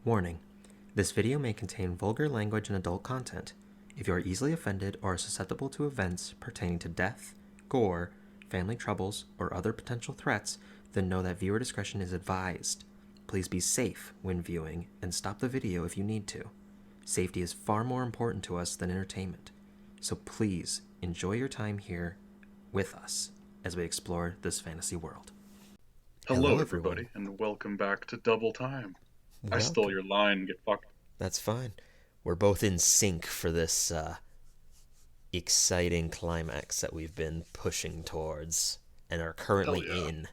Warning: this video may contain vulgar language and adult content. If you are easily offended or are susceptible to events pertaining to death, gore, family troubles, or other potential threats, then know that viewer discretion is advised. Please be safe when viewing and stop the video if you need to. Safety is far more important to us than entertainment, so please enjoy your time here with us as we explore this fantasy world. Hello everybody, and welcome back to Double Time. I stole your line, get fucked. That's fine. We're both in sync for this exciting climax that we've been pushing towards and are currently in.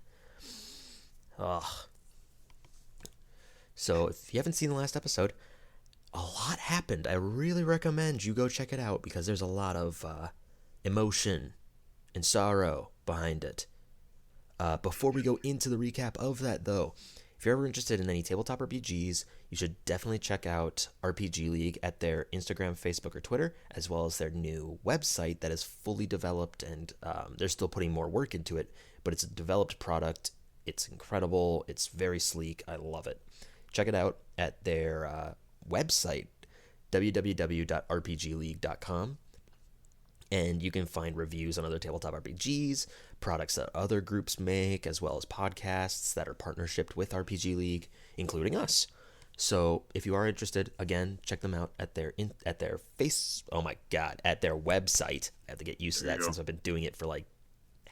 So if you haven't seen the last episode, a lot happened. I really recommend you go check it out because there's a lot of emotion and sorrow behind it. Before we go into the recap of that, though, if you're ever interested in any tabletop RPGs, you should definitely check out RPGLeague at their Instagram, Facebook, or Twitter, as well as their new website that is fully developed, and they're still putting more work into it, but it's a developed product. It's incredible. It's very sleek. I love it. Check it out at their website, www.rpgleague.com. And you can find reviews on other tabletop RPGs, products that other groups make, as well as podcasts that are partnershiped with RPG League, including us. So if you are interested, again, check them out at their website. I have to get used to that since I've been doing it for like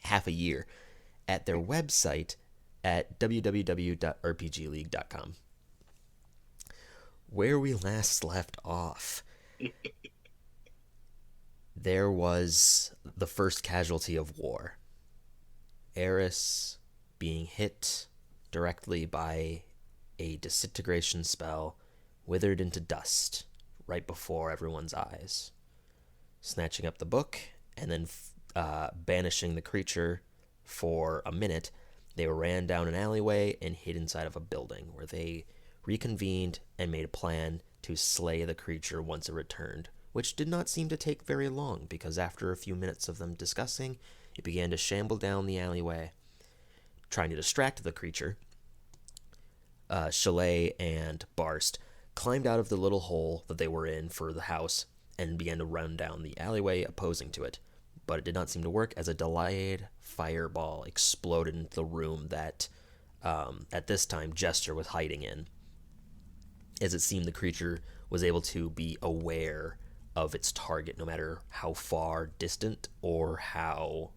half a year. At their website at www.rpgleague.com. Where we last left off. There was the first casualty of war. Eris being hit directly by a disintegration spell, withered into dust right before everyone's eyes. Snatching up the book and then banishing the creature for a minute, they ran down an alleyway and hid inside of a building where they reconvened and made a plan to slay the creature once it returned, which did not seem to take very long, because after a few minutes of them discussing, it began to shamble down the alleyway, trying to distract the creature. Chalet and Barst climbed out of the little hole that they were in for the house and began to run down the alleyway opposing to it, but it did not seem to work as a delayed fireball exploded into the room that, at this time, Jester was hiding in, as it seemed the creature was able to be aware of its target, no matter how far distant or how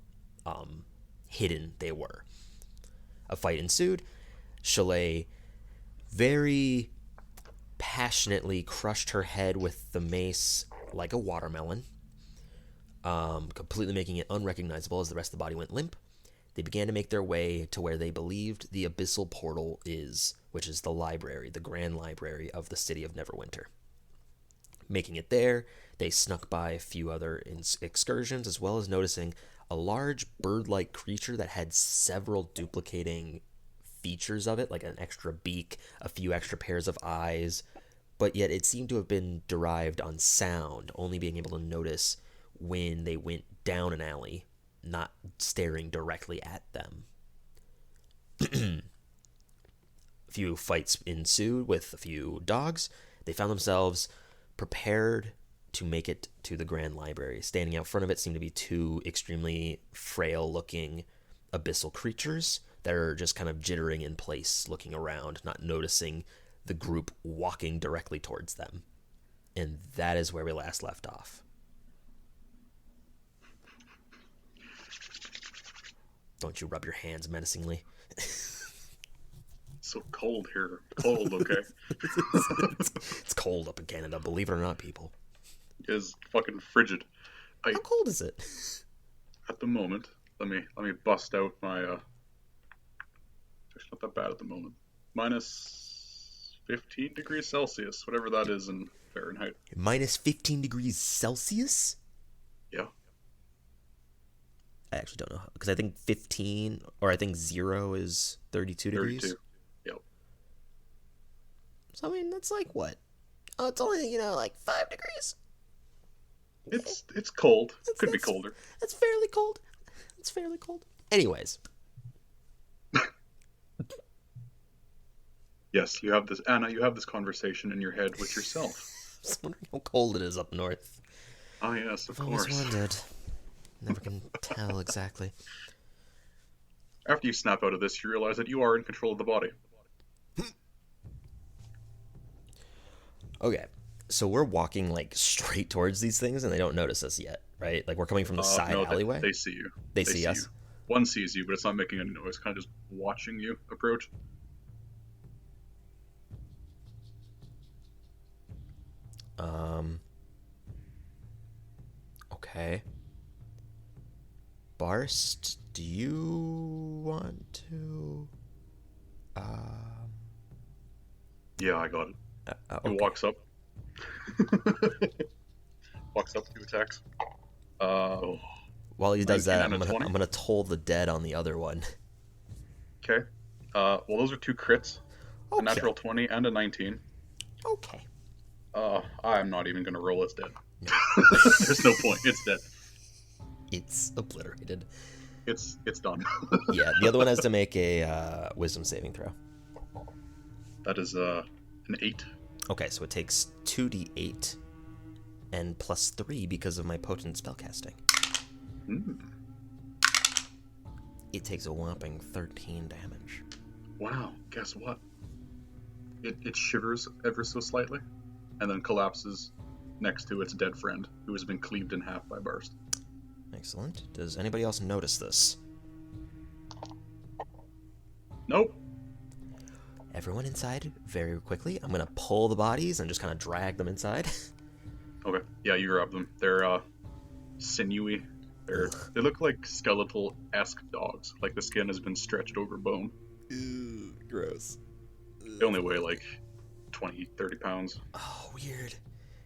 hidden they were. A fight ensued. Chalet very passionately crushed her head with the mace like a watermelon, completely making it unrecognizable as the rest of the body went limp. They began to make their way to where they believed the abyssal portal is, which is the library, the grand library of the city of Neverwinter. Making it there, they snuck by a few other excursions, as well as noticing a large bird-like creature that had several duplicating features of it, like an extra beak, a few extra pairs of eyes, but yet it seemed to have been derived on sound, only being able to notice when they went down an alley, not staring directly at them. A few fights ensued with a few dogs. They found themselves prepared to make it to the grand library. Standing out front of it seemed to be two extremely frail-looking abyssal creatures that are just kind of jittering in place, looking around, not noticing the group walking directly towards them. And that is where we last left off. Don't you rub your hands menacingly. So cold here. Cold, okay? It's cold up in Canada, believe it or not, people. It is fucking frigid. How cold is it? At the moment, let me bust out my it's actually not that bad at the moment. Minus 15 degrees Celsius, whatever that is in Fahrenheit. Minus 15 degrees Celsius? Yeah. I actually don't know, because I think 15, or I think 0 is 32 degrees. 32. Yep. So, I mean, that's like what? Oh, it's only, like 5 degrees? It's cold. Could be colder. That's fairly cold. Anyways. Yes, you have this, Anna. You have this conversation in your head with yourself. I was wondering how cold it is up north. Oh yes, of I've course. always wondered. Never can tell exactly. After you snap out of this, you realize that you are in control of the body. Okay, so we're walking like straight towards these things, and they don't notice us yet, right? Like we're coming from the side No, alleyway. they see you. They see us. You. One sees you, but it's not making any noise. Kind of just watching you approach. Okay. Barst, do you want to? Yeah, I got it. Okay. He walks up. Walks up, 2 attacks. While he does that, 19 and a I'm 20. gonna toll the dead on the other one. Okay. Well, those are 2 crits. Okay. A natural 20 and a 19. Okay. I'm not even gonna roll. It's dead. No. There's no point. It's dead. It's obliterated. It's done. Yeah, the other one has to make a wisdom saving throw. That is an 8. Okay, so it takes 2d8 and plus 3 because of my potent spellcasting. It takes a whopping 13 damage. Wow, guess what? It shivers ever so slightly, and then collapses next to its dead friend, who has been cleaved in half by Barst. Excellent. Does anybody else notice this? Nope. Everyone inside very quickly. I'm gonna pull the bodies and just kind of drag them inside. Okay. Yeah, you grab them. They're sinewy. They look like skeletal-esque dogs. Like the skin has been stretched over bone. Ew, gross. They only weigh like 20, 30 pounds. Oh, weird.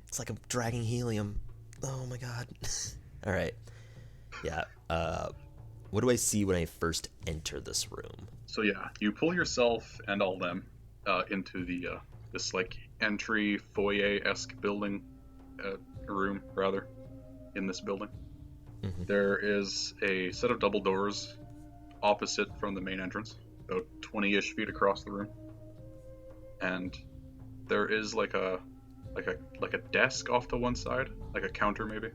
It's like I'm dragging helium. Oh my god. All right. Yeah. What do I see when I first enter this room? So yeah, you pull yourself and all them into the this like entry foyer-esque building, room rather, in this building. Mm-hmm. There is a set of double doors opposite from the main entrance, about 20-ish feet across the room, and there is like a desk off to one side, like a counter maybe,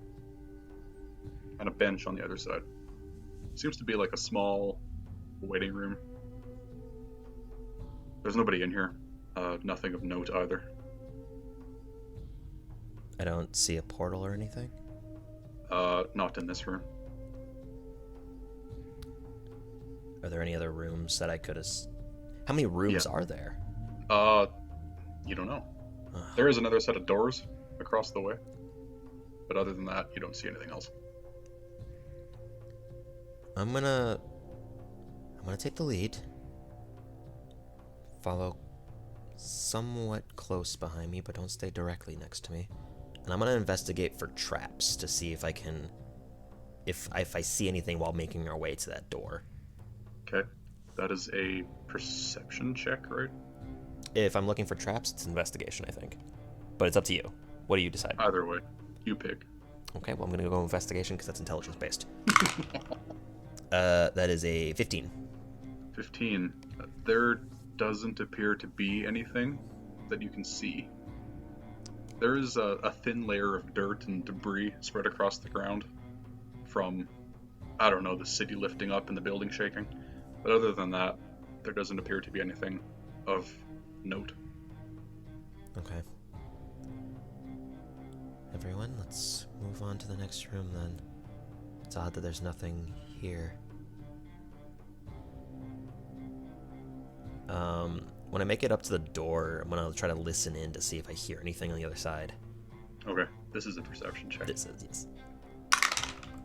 and a bench on the other side. Seems to be like a small waiting room. There's nobody in here. Nothing of note either. I don't see a portal or anything. Not in this room. Are there any other rooms that I could have... How many rooms are there? You don't know. There is another set of doors across the way, but other than that, you don't see anything else. I'm gonna take the lead. Follow somewhat close behind me, but don't stay directly next to me. And I'm gonna investigate for traps to see if I can, if I see anything while making our way to that door. Okay, that is a perception check, right? If I'm looking for traps, it's investigation, I think. But it's up to you. What do you decide? Either way, you pick. Okay, well I'm gonna go investigation because that's intelligence based. That is a 15. 15. There doesn't appear to be anything that you can see. There is a thin layer of dirt and debris spread across the ground from, I don't know, the city lifting up and the building shaking. But other than that, there doesn't appear to be anything of note. Okay. Everyone, let's move on to the next room then. It's odd that there's nothing here. When I make it up to the door, I'm gonna try to listen in to see if I hear anything on the other side. Okay, this is a perception check. This is, yes.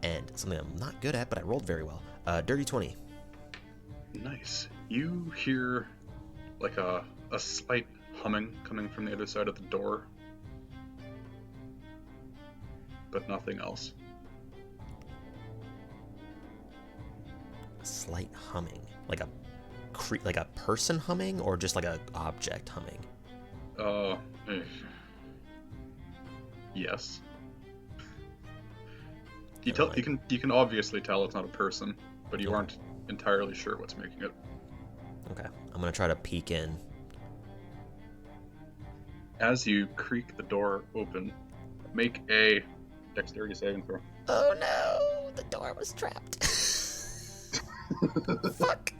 And something I'm not good at, but I rolled very well. Dirty 20. Nice. You hear like a slight humming coming from the other side of the door, but nothing else. A slight humming, like a person humming, or just like a object humming? Yes. You can obviously tell it's not a person, but you aren't entirely sure what's making it. Okay, I'm gonna try to peek in As you creak the door open, make a dexterity saving throw. Oh no, the door was trapped. Fuck.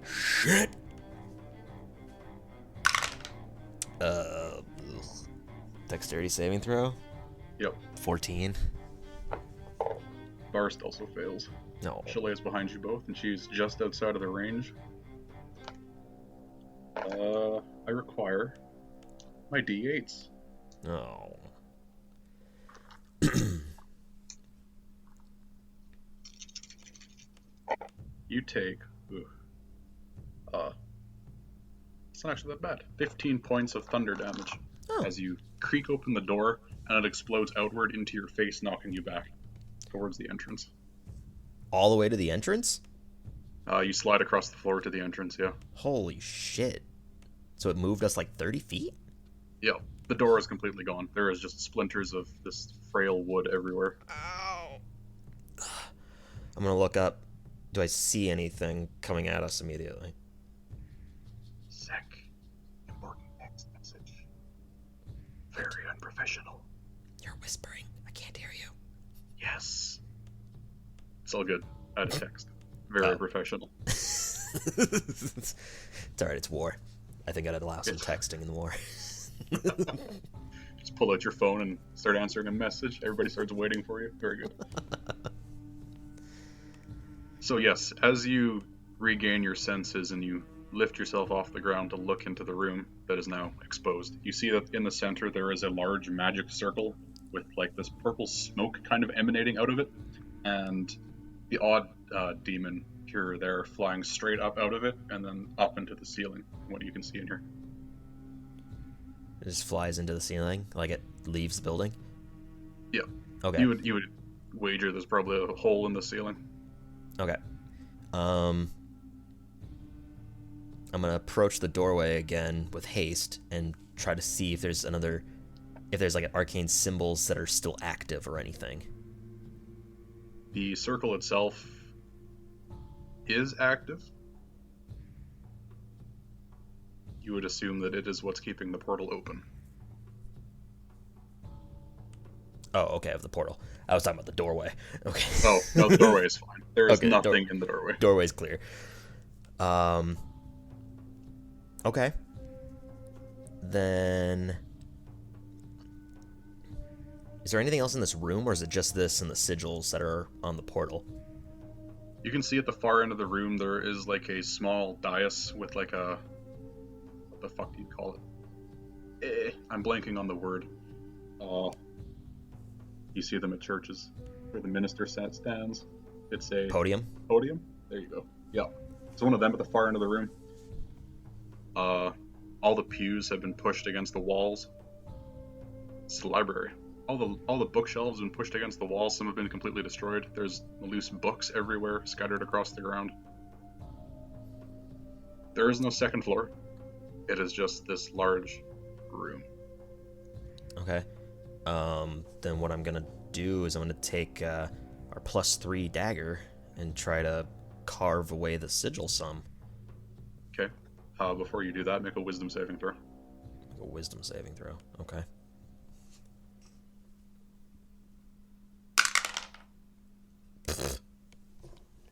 Shit. Dexterity saving throw? Yep. 14. Barst also fails. No. Chalet is behind you both, and she's just outside of the range. I require my D8s. No. You take... it's not actually that bad. 15 points of thunder damage as you creak open the door, and it explodes outward into your face, knocking you back towards the entrance. All the way to the entrance? You slide across the floor to the entrance, yeah. Holy shit. So it moved us like 30 feet? Yeah, the door is completely gone. There is just splinters of this frail wood everywhere. Ow. I'm gonna look up. Do I see anything coming at us immediately? Sec. Important text message. Very unprofessional. You're whispering. I can't hear you. Yes. It's all good. Add a text. Very professional. It's alright, it's war. I think I'd allow some texting in the war. Just pull out your phone and start answering a message. Everybody starts waiting for you. Very good. So yes, as you regain your senses and you lift yourself off the ground to look into the room that is now exposed, you see that in the center there is a large magic circle with like this purple smoke kind of emanating out of it, and the odd demon here there flying straight up out of it and then up into the ceiling. What you can see in here. It just flies into the ceiling, like it leaves the building? Yeah. Okay. You would wager there's probably a hole in the ceiling. Okay. I'm gonna approach the doorway again with haste and try to see if there's like arcane symbols that are still active or anything. The circle itself is active. You would assume that it is what's keeping the portal open. Oh, okay, of the portal. I was talking about the doorway. Okay. Oh, no, the doorway is fine. There is Okay, nothing in the doorway. Doorway's clear. Okay. Then... Is there anything else in this room, or is it just this and the sigils that are on the portal? You can see at the far end of the room there is like a small dais with like a... What the fuck do you call it? I'm blanking on the word. You see them at churches where the minister stands. It's a... Podium? Podium? There you go. Yeah. It's one of them at the far end of the room. All the pews have been pushed against the walls. It's the library. All the bookshelves have been pushed against the walls. Some have been completely destroyed. There's loose books everywhere, scattered across the ground. There is no second floor. It is just this large room. Okay. Then what I'm gonna do is I'm gonna take our +3 dagger and try to carve away the sigil some. Okay. Before you do that, make a wisdom saving throw. A wisdom saving throw. Okay.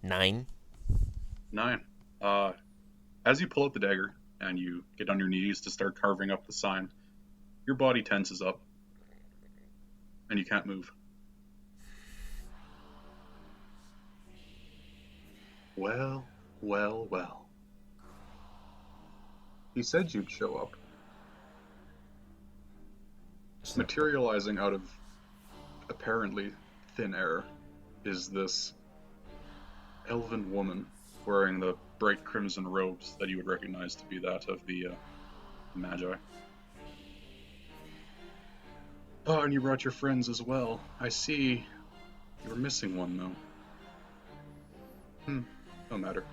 Nine. As you pull out the dagger and you get on your knees to start carving up the sign, your body tenses up and you can't move. Well. He said you'd show up. Materializing out of apparently thin air is this elven woman wearing the bright crimson robes that you would recognize to be that of the Magi. Oh, and you brought your friends as well. I see you're missing one, though. No matter.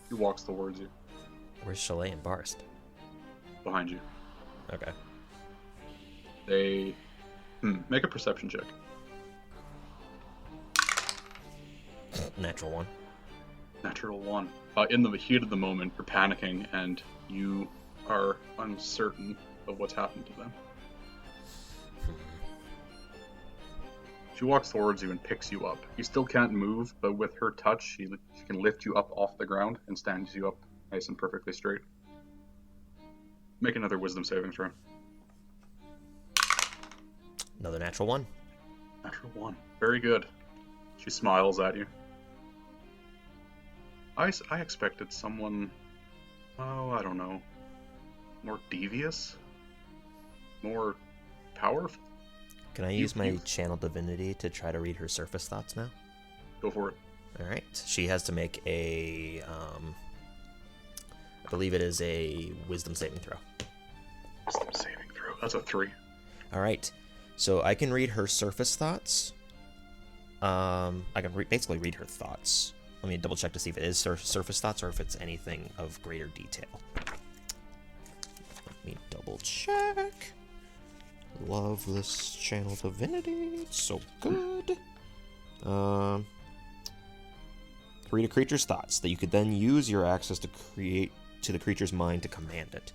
He walks towards you. Where's Chalet and Barst? Behind you. Okay. They... make a perception check. Natural 1. Natural 1. In the heat of the moment, you're panicking and you are uncertain of what's happened to them. She walks towards you and picks you up. You still can't move, but with her touch, she can lift you up off the ground and stands you up nice and perfectly straight. Make another wisdom saving throw. Another natural 1. Natural 1. Very good. She smiles at you. I expected someone, I don't know, more devious? More powerful? Can I use my channel divinity to try to read her surface thoughts now? Go for it. Alright. She has to make a, I believe it is a wisdom saving throw. Wisdom saving throw. That's a 3. Alright. So I can read her surface thoughts. I can basically read her thoughts. Let me double check to see if it is surface thoughts or if it's anything of greater detail. Let me double check. Love this channel divinity. It's so good. Read a creature's thoughts that you could then use your access to create to the creature's mind to command it.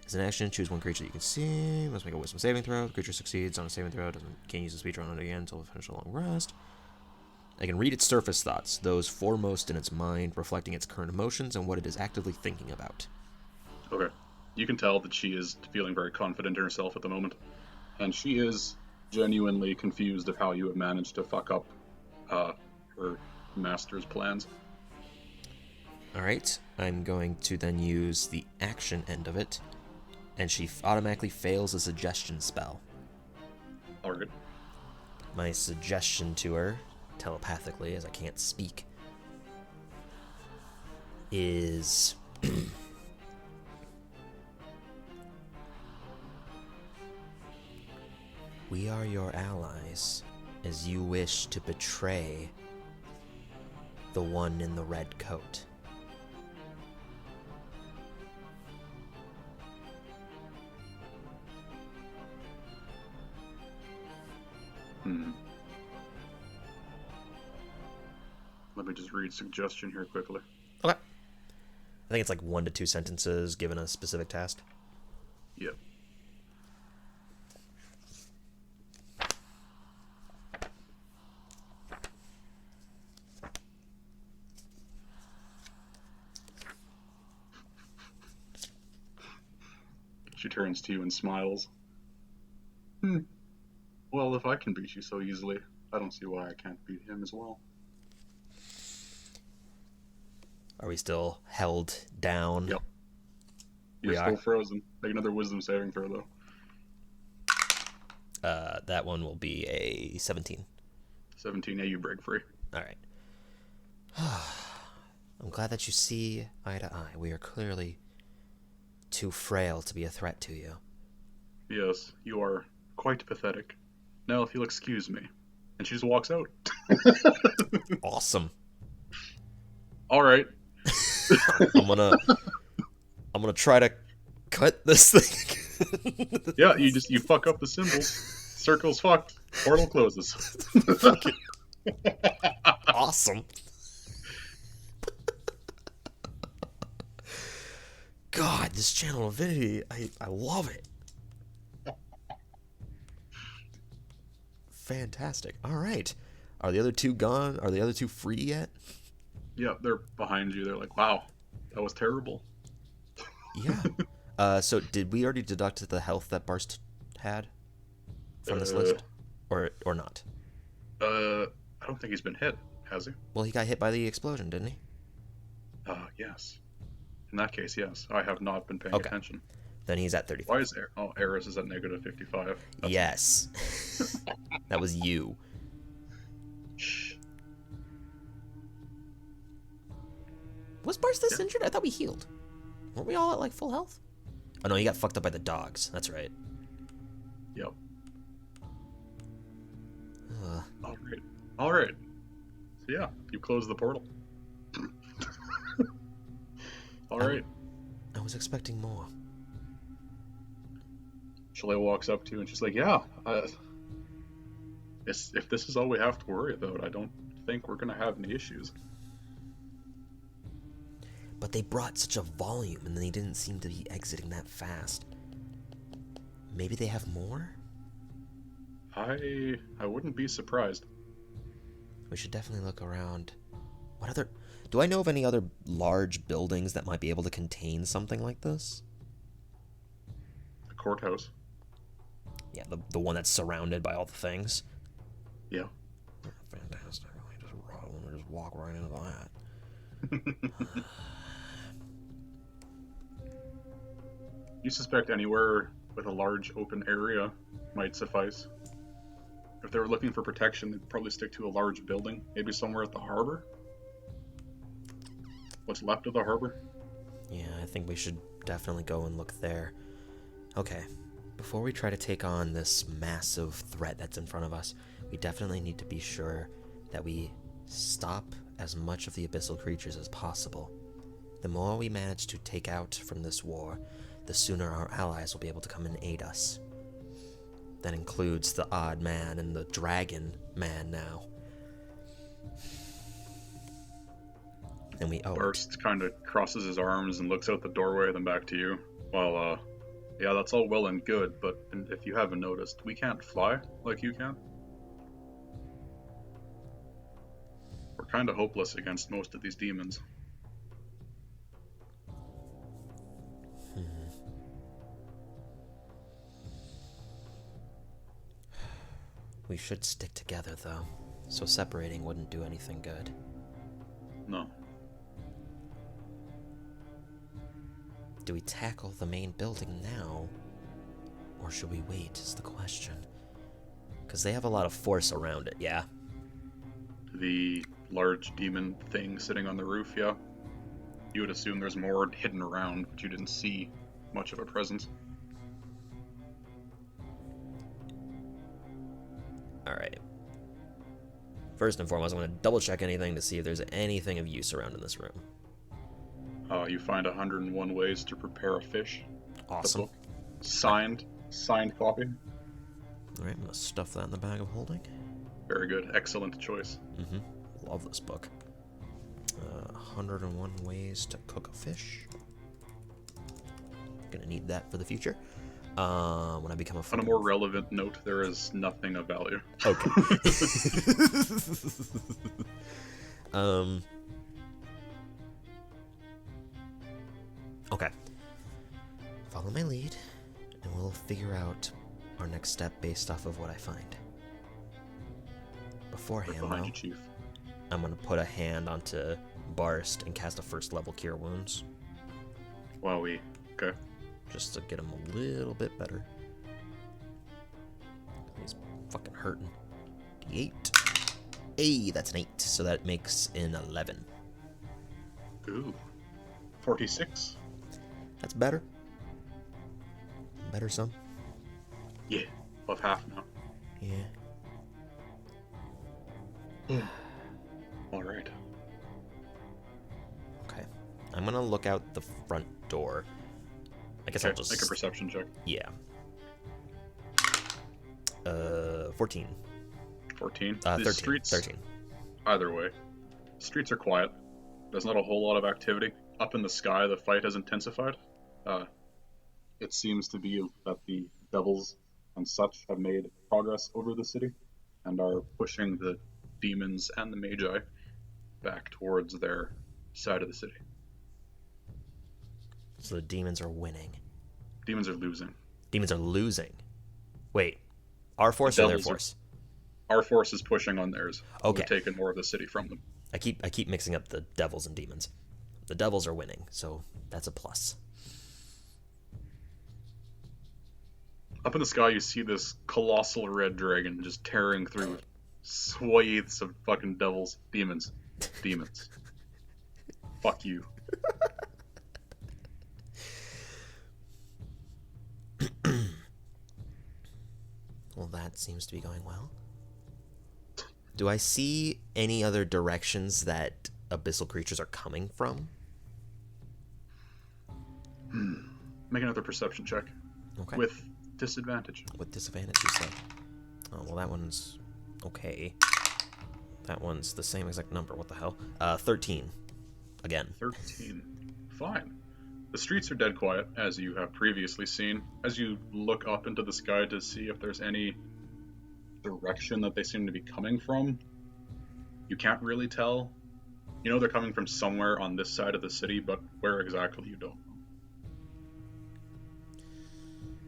As an action, choose one creature that you can see. Must make a wisdom saving throw. The creature succeeds on a saving throw. Can't use the speech on it again until it finishes a long rest. I can read its surface thoughts, those foremost in its mind, reflecting its current emotions and what it is actively thinking about. Okay. You can tell that she is feeling very confident in herself at the moment. And she is genuinely confused of how you have managed to fuck up her master's plans. Alright, I'm going to then use the action end of it, and she automatically fails a suggestion spell. Alright. My suggestion to her, telepathically, as I can't speak, is... We are your allies, as you wish to betray the one in the red coat. Let me just read suggestion here quickly. Okay. I think it's like 1 to 2 sentences given a specific task. Yep. She turns to you and smiles. Well, if I can beat you so easily, I don't see why I can't beat him as well. Are we still held down? Yep. You're still frozen. Make another wisdom saving throw, though. That one will be a 17. 17, yeah, you break free. Alright. I'm glad that you see eye to eye. We are clearly too frail to be a threat to you. Yes, you are quite pathetic. Now, if you'll excuse me. And she just walks out. Awesome. Alright. I'm gonna try to cut this thing. Yeah, you fuck up the symbols. Circle's fucked. Portal closes. Awesome. God, this channel divinity, I love it. Fantastic. All right. Are the other two gone? Are the other two free yet? Yeah, they're behind you. They're like, wow, that was terrible. Yeah. So did we already deduct the health that Barst had from this list? Or not? I don't think he's been hit, has he? Well, he got hit by the explosion, didn't he? Yes. In that case, yes. I have not been paying attention. Then he's at 35. Why is Eris is at negative 55. Yes. That was you. Shh. Was Barst this injured? I thought we healed. Weren't we all at like full health? Oh no, he got fucked up by the dogs. That's right. Yep. Alright. So yeah, you close the portal. Alright. I was expecting more. Shalay walks up to you and she's like, yeah, if this is all we have to worry about, I don't think we're going to have any issues. But they brought such a volume, and they didn't seem to be exiting that fast. Maybe they have more? I wouldn't be surprised. We should definitely look around. What other... Do I know of any other large buildings that might be able to contain something like this? The courthouse. Yeah, the one that's surrounded by all the things. Yeah. Fantastic. We just walk right into that. You suspect anywhere with a large open area might suffice? If they were looking for protection, they'd probably stick to a large building, maybe somewhere at the harbor? What's left of the harbor? Yeah, I think we should definitely go and look there. Okay, before we try to take on this massive threat that's in front of us, we definitely need to be sure that we stop as much of the abyssal creatures as possible. The more we manage to take out from this war, the sooner our allies will be able to come and aid us. That includes the odd man and the dragon man now. And we Burst kind of crosses his arms and looks out the doorway, then back to you. Well, yeah, that's all well and good, but if you haven't noticed, we can't fly like you can. We're kind of hopeless against most of these demons. We should stick together, though, so separating wouldn't do anything good. No. Do we tackle the main building now, or should we wait, is the question. Because they have a lot of force around it, yeah? The large demon thing sitting on the roof, yeah? You would assume there's more hidden around, but you didn't see much of a presence. Alright. First and foremost, I'm going to double check anything to see if there's anything of use around in this room. You find 101 ways to prepare a fish. Awesome. Signed copy. Alright, I'm going to stuff that in the bag of holding. Very good. Excellent choice. Love this book. 101 ways to cook a fish. Gonna need that for the future. When I become a... On a more relevant note, there is nothing of value. Okay. Okay. Follow my lead, and we'll figure out our next step based off of what I find. Beforehand, Behind though, you, Chief. I'm gonna put a hand onto Barst and cast a first level Cure Wounds. Wowee. Okay. Just to get him a little bit better. He's fucking hurting. D8. Hey, that's an 8, so that makes an 11. Ooh. 46. That's better. Better, son. Yeah. Above half now. Yeah. Alright. Okay. I'm gonna look out the front door. I guess I'll just... Make a perception check. Yeah. 14. 14? 13. Streets, 13. Either way. Streets are quiet. There's not a whole lot of activity. Up in the sky, the fight has intensified. It seems to be that the devils and such have made progress over the city and are pushing the demons and the magi back towards their side of the city. So the demons are winning. Demons are losing. Demons are losing. Wait. Our force or their force? Our force is pushing on theirs. Okay. We've taken more of the city from them. I keep mixing up the devils and demons. The devils are winning, so that's a plus. Up in the sky, you see this colossal red dragon just tearing through swathes of fucking devils. Demons. Fuck you. Well, that seems to be going well. Do I see any other directions that abyssal creatures are coming from? Make another perception check. Okay. With disadvantage. With disadvantage, you say? Oh, well, that one's okay. That one's the same exact number. What the hell? 13. Again. 13. fine. The streets are dead quiet, as you have previously seen. As you look up into the sky to see if there's any direction that they seem to be coming from, you can't really tell. You know they're coming from somewhere on this side of the city, but where exactly you don't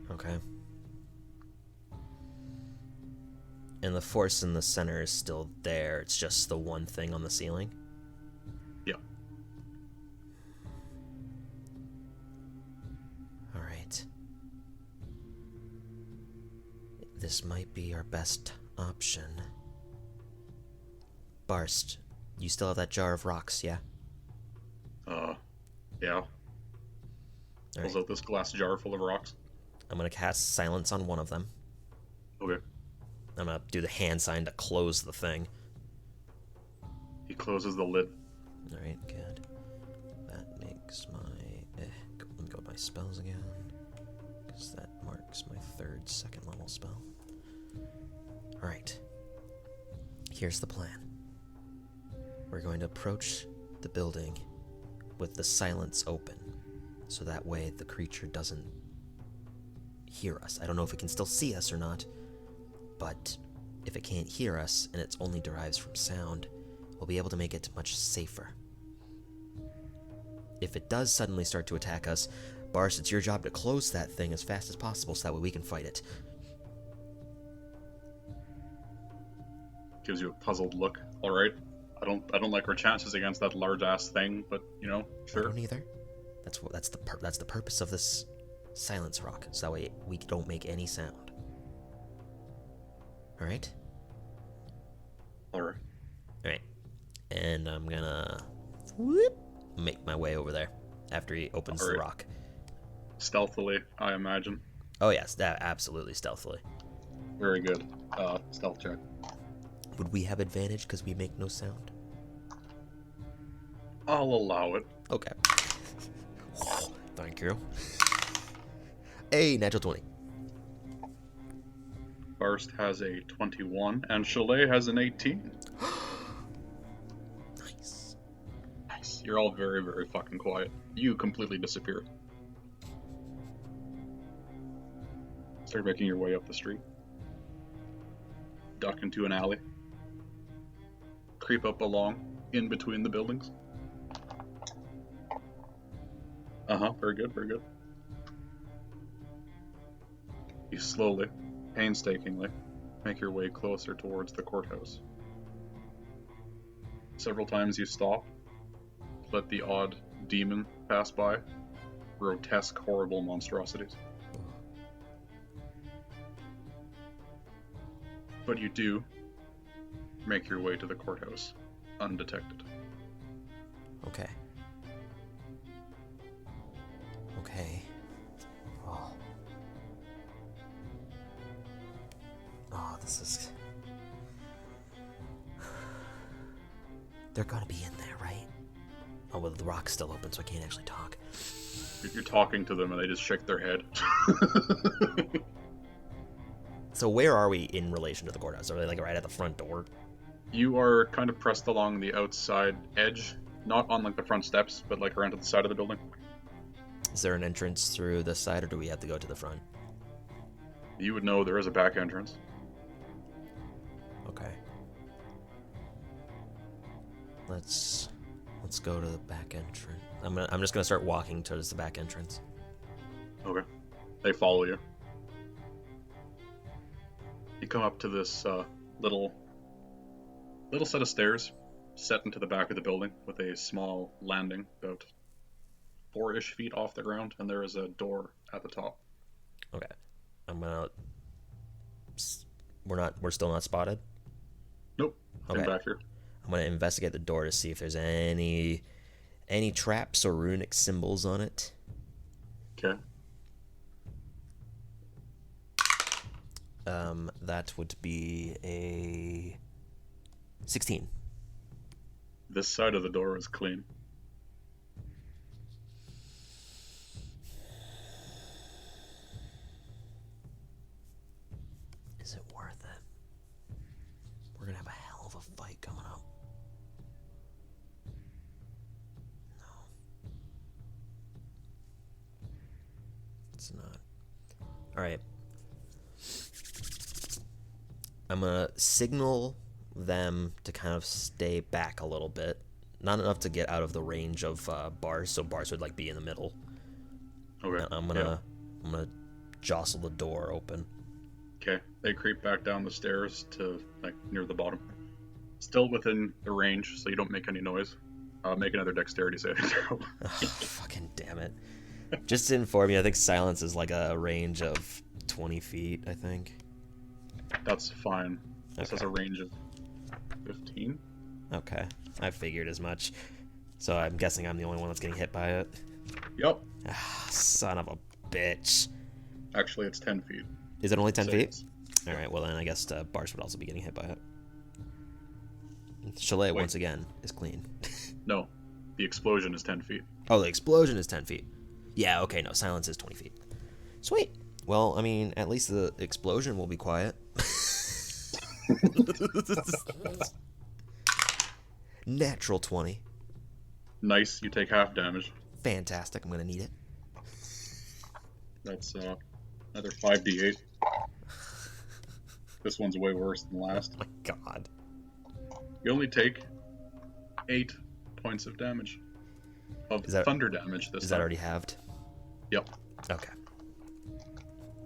know. Okay. And the force in the center is still there. It's just the one thing on the ceiling? Yeah. Alright. This might be our best option. Barst, you still have that jar of rocks, yeah? Yeah. Pulls Right. out this glass jar full of rocks. I'm gonna cast silence on one of them. Okay. I'm gonna do the hand sign to close the thing. He closes the lid. Alright, good. That makes my... let me go to my spells again. Because that marks my second level spell. Alright. Here's the plan. We're going to approach the building with the silence open. So that way the creature doesn't hear us. I don't know if it can still see us or not. But if it can't hear us, and it only derives from sound, we'll be able to make it much safer. If it does suddenly start to attack us, Bars, it's your job to close that thing as fast as possible so that way we can fight it. Gives you a puzzled look. All right. I don't like our chances against that large ass thing, but you know, sure. I don't either. That's the purpose of this silence rock, so that way we don't make any sound. All right. All right. All right. And I'm gonna make my way over there after he opens the rock. Stealthily, I imagine. Oh yes, absolutely stealthily. Very good. Stealth check. Would we have advantage because we make no sound? I'll allow it. Okay. Thank you. Hey, natural 20. Barst has a 21, and Chalet has an 18. Nice. Nice. You're all very, very fucking quiet. You completely disappear. Start making your way up the street. Duck into an alley. Creep up along, in between the buildings. Very good, very good. You slowly, painstakingly, make your way closer towards the courthouse. Several times you stop, let the odd demon pass by. Grotesque, horrible monstrosities. But you do make your way to the courthouse, undetected. Okay. Okay. Oh, this is... They're gonna be in there, right? Oh, well, the rock's still open, so I can't actually talk. You're talking to them and they just shake their head. So where are we in relation to the courthouse? Are they like right at the front door? You are kind of pressed along the outside edge, not on like the front steps, but like around to the side of the building. Is there an entrance through the side, or do we have to go to the front? You would know there is a back entrance. Okay. Let's go to the back entrance. I'm just gonna start walking towards the back entrance. Okay. They follow you. You come up to this little set of stairs set into the back of the building with a small landing about 4-ish feet off the ground, and there is a door at the top. Okay. We're still not spotted? Nope. Okay. I'm back here. I'm gonna investigate the door to see if there's any traps or runic symbols on it. Okay. That would be a 16. This side of the door is clean. Is it worth it? We're gonna have a hell of a fight coming up. No. It's not. All right. I'm going to signal them to kind of stay back a little bit. Not enough to get out of the range of bars, so bars would like be in the middle. Okay. I'm gonna jostle the door open. Okay. They creep back down the stairs to like near the bottom. Still within the range, so you don't make any noise. Make another dexterity saving throw. Oh, fucking damn it. Just to inform you, I think silence is like a range of 20 feet, I think. That's fine. This Okay. has a range of 15. Okay. I figured as much. So I'm guessing I'm the only one that's getting hit by it. Yep. Ah, son of a bitch. Actually, it's 10 feet. Is it only 10 feet? Saves. Alright, well then I guess Bars would also be getting hit by it. Chalet, Wait. once again, is clean. No. The explosion is 10 feet. Oh, the explosion is 10 feet. Yeah, okay, no, silence is 20 feet. Sweet. Well, I mean, at least the explosion will be quiet. Natural 20. Nice. You take half damage. Fantastic, I'm gonna need it. That's another 5d8. This one's way worse than the last. Oh my god. You only take 8 points of damage. Of Is that- thunder damage this Is time. that already halved? Yep. Okay.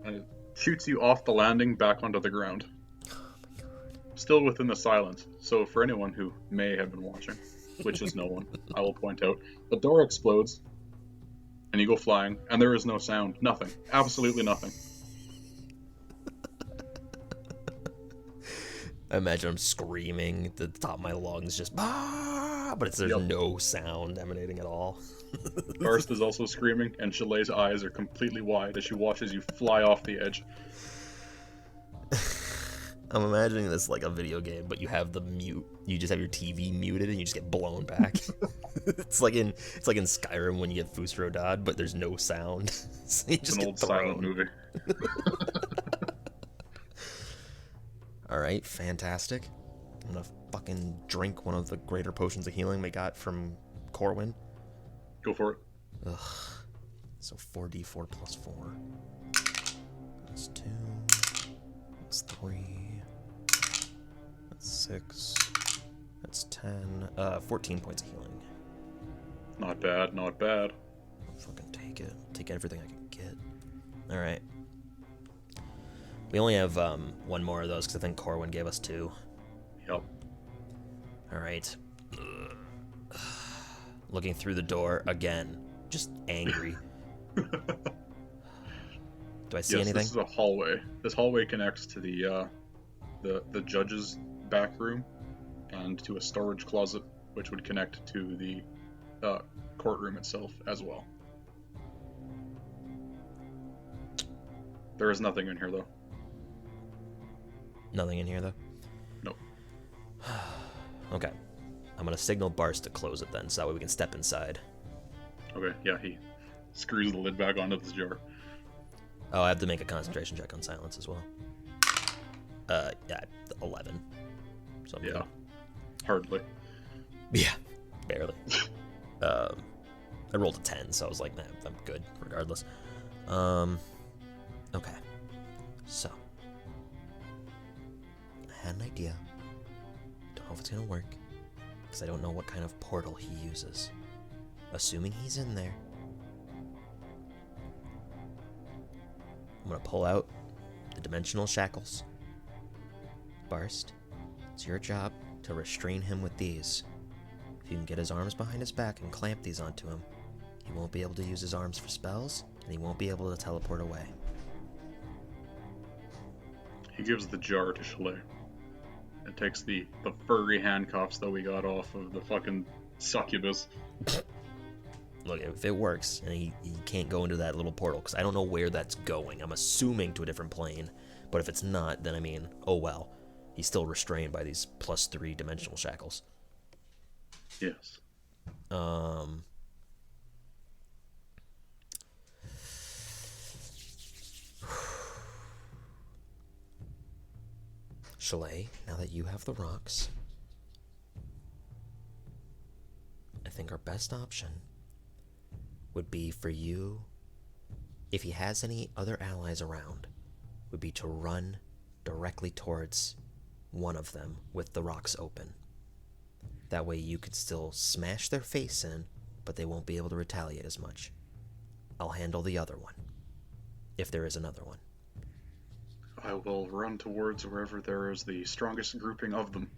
And it shoots you off the landing back onto the ground. Oh my god. Still within the silence. So for anyone who may have been watching, which is no one, I will point out, the door explodes, and you go flying, and there is no sound. Nothing. Absolutely nothing. I imagine I'm screaming at the top of my lungs, just but there's Yep. no sound emanating at all. Karst is also screaming, and Chalet's eyes are completely wide as she watches you fly off the edge. I'm imagining this like a video game, but you have the mute. You just have your TV muted, and you just get blown back. it's like in Skyrim when you get Fusrodad, but there's no sound. So you It's just an get old thrown. silent movie. All right, fantastic. I'm gonna fucking drink one of the greater potions of healing we got from Corwin. Go for it. Ugh. So 4d4 plus 4. That's 2. That's 3. That's 6. That's 10. 14 points of healing. Not bad, not bad. I'll fucking take it. Take everything I can get. Alright. We only have one more of those because I think Corwin gave us 2. Yep. Alright. Looking through the door again. Just angry. Do I see anything? This is a hallway. This hallway connects to the judge's back room and to a storage closet, which would connect to the courtroom itself as well. There is nothing in here, though. Nothing in here, though? Nope. Okay. I'm going to signal Bars to close it then, so that way we can step inside. Okay, yeah, he screws the lid back onto this jar. Oh, I have to make a concentration check on silence as well. Yeah, 11. So I'm Yeah. good. Hardly. Yeah, barely. I rolled a 10, so I was like, nah, I'm good, regardless. Okay. So. I had an idea. Don't know if it's gonna work, because I don't know what kind of portal he uses. Assuming he's in there, I'm gonna pull out the dimensional shackles. Barst, it's your job to restrain him with these. If you can get his arms behind his back and clamp these onto him, he won't be able to use his arms for spells, and he won't be able to teleport away. He gives the jar to Chalet. It takes the furry handcuffs that we got off of the fucking succubus. Look, if it works, and he can't go into that little portal, because I don't know where that's going. I'm assuming to a different plane, but if it's not, then I mean, oh well. He's still restrained by these +3 dimensional shackles. Yes. Chalet, now that you have the rocks, I think our best option would be for you if he has any other allies around, would be to run directly towards one of them with the rocks open. That way you could still smash their face in, but they won't be able to retaliate as much. I'll handle the other one, if there is another one. I will run towards wherever there is the strongest grouping of them.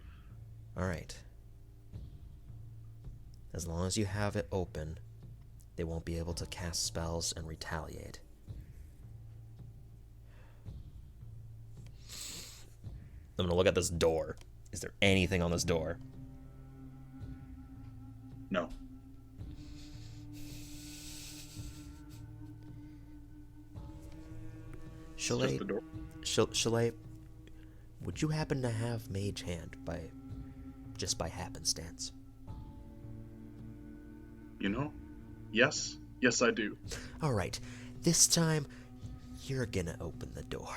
Alright. As long as you have it open, they won't be able to cast spells and retaliate. I'm gonna look at this door. Is there anything on this door? No. Chalet, would you happen to have Mage Hand just by happenstance? Yes. Yes, I do. Alright, this time, you're gonna open the door.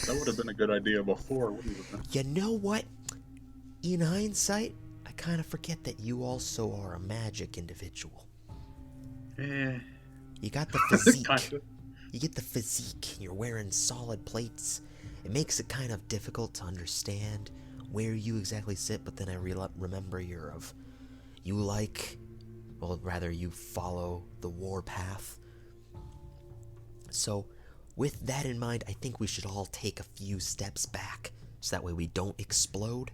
That would have been a good idea before, wouldn't it? You know what? In hindsight, I kind of forget that you also are a magic individual. You got the physique. Kinda. You get the physique. You're wearing solid plates. It makes it kind of difficult to understand where you exactly sit, but then I remember you follow the war path. So, with that in mind, I think we should all take a few steps back, so that way we don't explode.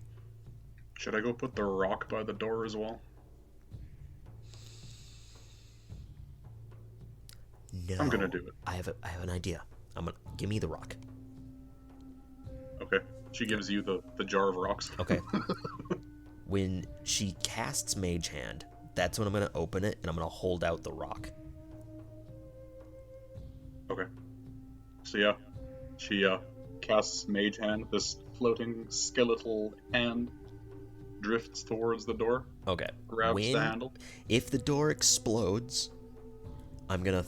Should I go put the rock by the door as well? No. I'm gonna do it. I have an idea. Give me the rock. Okay. She gives you the jar of rocks. Okay. When she casts Mage Hand, that's when I'm gonna open it and I'm gonna hold out the rock. Okay. So yeah, she casts Mage Hand. This floating skeletal hand drifts towards the door. Okay. Grabs the handle. If the door explodes, I'm gonna,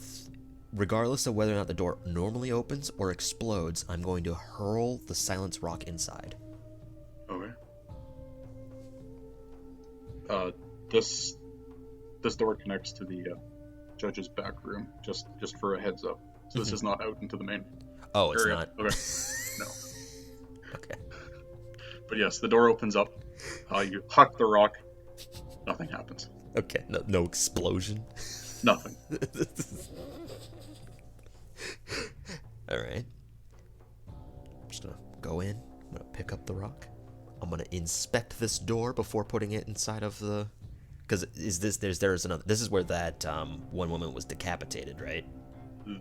regardless of whether or not the door normally opens or explodes, I'm going to hurl the silence rock inside. Okay. This door connects to the judge's back room. Just for a heads up. So this is not out into the main. Oh, it's area. not. Okay. No. Okay. But yes, the door opens up. You huck the rock. Nothing happens. Okay. No explosion. Nothing. All right. I'm just gonna go in. I'm gonna pick up the rock. I'm gonna inspect this door before putting it inside of the. Because there's another. This is where that one woman was decapitated, right?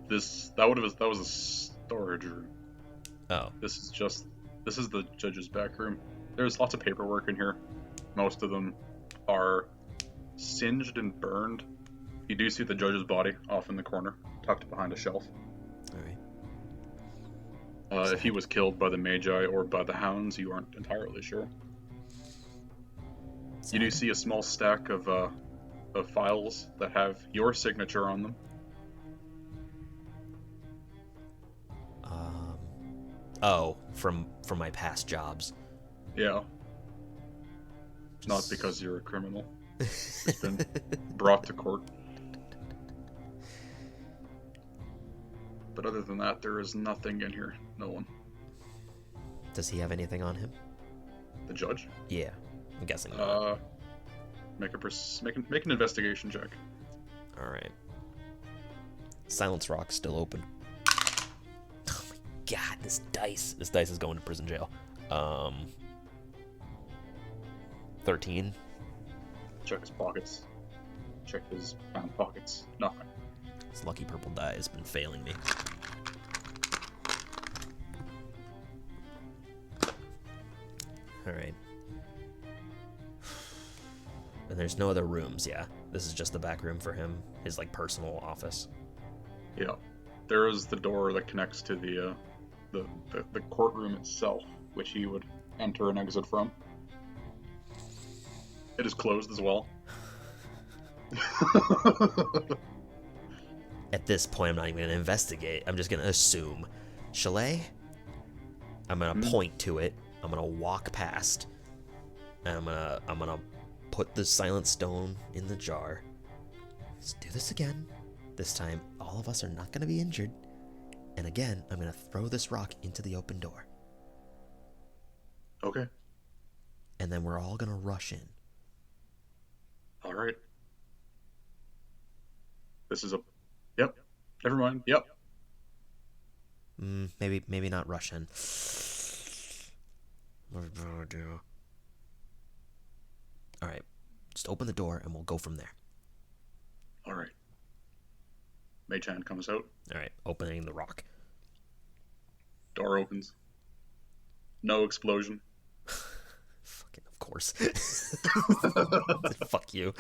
That was a storage room. Oh. This is the judge's back room. There's lots of paperwork in here. Most of them are singed and burned. You do see the judge's body off in the corner, tucked behind a shelf. All right. If he was killed by the Magi or by the Hounds, you aren't entirely sure. You do see a small stack of files that have your signature on them. Oh, from my past jobs. Yeah. Not because you're a criminal. It's been brought to court. But other than that, there is nothing in here. No one. Does he have anything on him? The judge? Yeah, I'm guessing not. Make an investigation check. All right. Silence rock still open. Oh my god, this dice is going to prison jail. 13. Check his pockets. Check his pant pockets. Nothing. This lucky purple die has been failing me. Alright. And there's no other rooms, yeah? This is just the back room for him, his, like, personal office. Yeah. There is the door that connects to the courtroom itself, which he would enter and exit from. It is closed as well. At this point, I'm not even going to investigate. I'm just going to assume. Chalet? I'm going to point to it. I'm going to walk past. And I'm gonna put the silent stone in the jar. Let's do this again. This time, all of us are not going to be injured. And again, I'm going to throw this rock into the open door. Okay. And then we're all going to rush in. All right. This is a... Yep. Never mind. Yep. Maybe not rush in. What do I do? All right. Just open the door and we'll go from there. All right. Mage hand comes out. All right. Opening the rock. Door opens. No explosion. Fucking of course. Fuck you.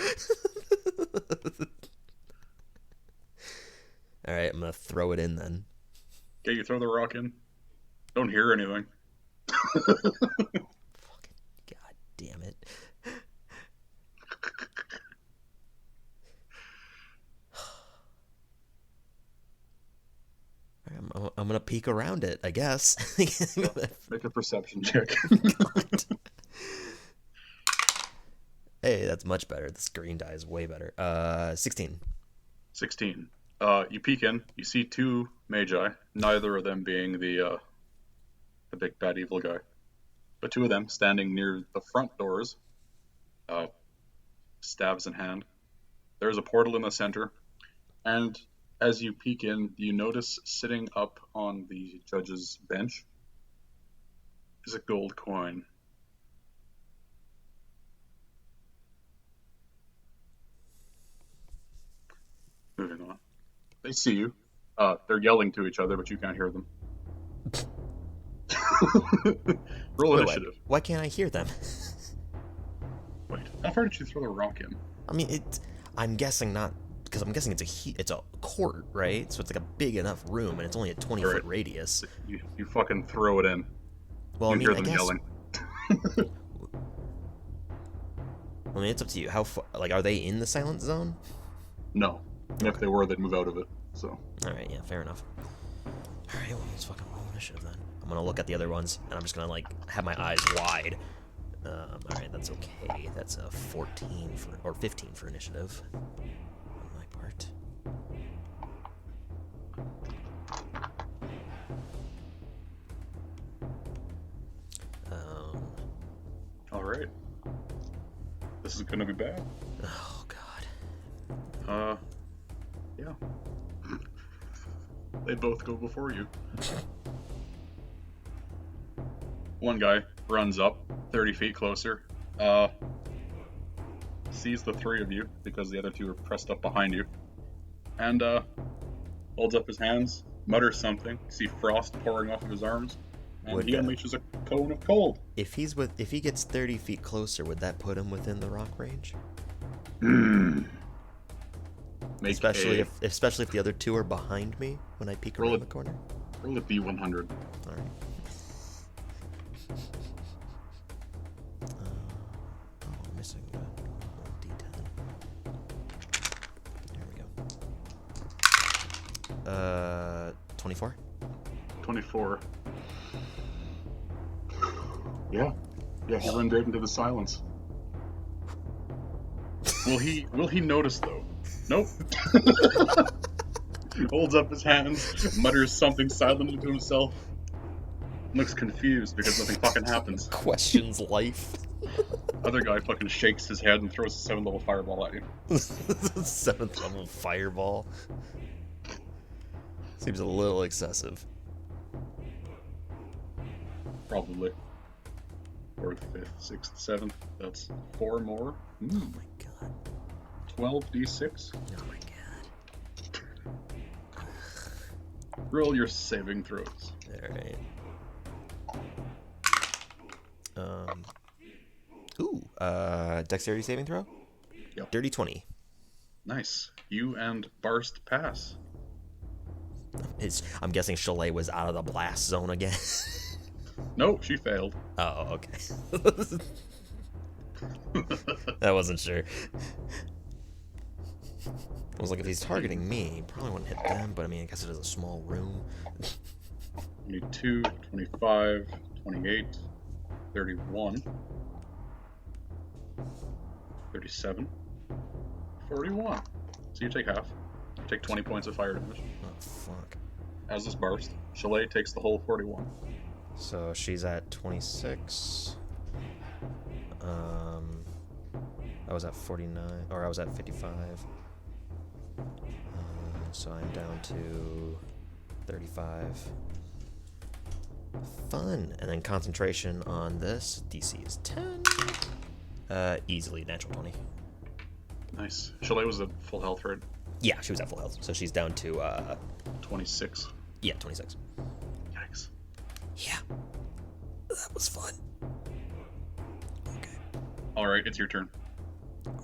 All right. I'm going to throw it in then. Okay, you throw the rock in. Don't hear anything. Fucking god damn it. I'm gonna peek around it, I guess. Make a perception check. God. Hey, that's much better. This green die is way better. 16. 16. You peek in. You see two magi. Neither of them being the big bad evil guy, but two of them standing near the front doors, staves in hand. There's a portal in the center, and as you peek in, you notice sitting up on the judge's bench is a gold coin. Moving on. They see you. They're yelling to each other, but you can't hear them. Roll initiative. Why can't I hear them? Wait, how far did you throw the rock in? I mean, I'm guessing not, because I'm guessing it's a court, right? So it's like a big enough room, and it's only a 20-foot radius. You fucking throw it in. Well, you I mean, hear them yelling. I mean, it's up to you. How far? Like, are they in the silent zone? No. And if they were, they'd move out of it. So. All right, yeah, fair enough. All right, well, let's fucking roll initiative then. I'm gonna look at the other ones, and I'm just gonna like have my eyes wide. All right, that's okay. That's a 14 or 15 for initiative on my part. All right. This is gonna be bad. Oh God. Yeah. They both go before you. One guy runs up 30 feet closer, sees the three of you because the other two are pressed up behind you, and holds up his hands, mutters something. You see frost pouring off of his arms, and he unleashes a cone of cold. If he gets 30 feet closer, would that put him within the rock range? Especially if the other two are behind me when I peek around the corner. Roll a D100. All right. I'm missing a D10. There we go. 24. 24. Yeah, he runs right into the silence. Will he notice though? Nope. Holds up his hands, mutters something silently to himself. Looks confused because nothing fucking happens. Questions life. Other guy fucking shakes his head and throws a 7th level fireball at you. 7th level fireball. Seems a little excessive. Probably. 4th, 5th, 6th, 7th. That's 4 more. Oh my god. 12d6. Oh my god. Roll your saving throws. Alright. Dexterity saving throw? Yep. Dirty 20. Nice. You and Barst pass. I'm guessing Chalet was out of the blast zone again. No, she failed. Oh, okay. I wasn't sure. I was like, if he's targeting me, he probably wouldn't hit them, but I mean, I guess it is a small room. 22, 25, 28, 31, 37, 41. So you take half. You take 20 points of fire damage. Oh, fuck. As this burst, Chalet takes the whole 41. So she's at 26. I was at 49, or I was at 55. So I'm down to 35. Fun. And then concentration on this. DC is 10. Easily natural 20. Nice. Chalet was at full health, right? Yeah, she was at full health. So she's down to 26. Yeah, 26. Yikes. Yeah. That was fun. Okay. Alright, it's your turn. Alright.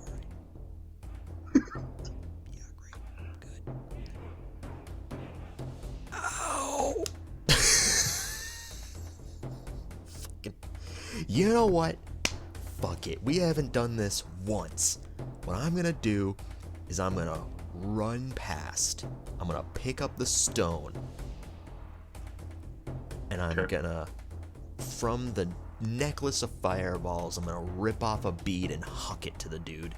Yeah, great. Good. Ow! Fucking. You know what? Fuck it. We haven't done this once. What I'm gonna do is I'm gonna run past. I'm gonna pick up the stone. And I'm gonna, from the necklace of fireballs, I'm gonna rip off a bead and huck it to the dude.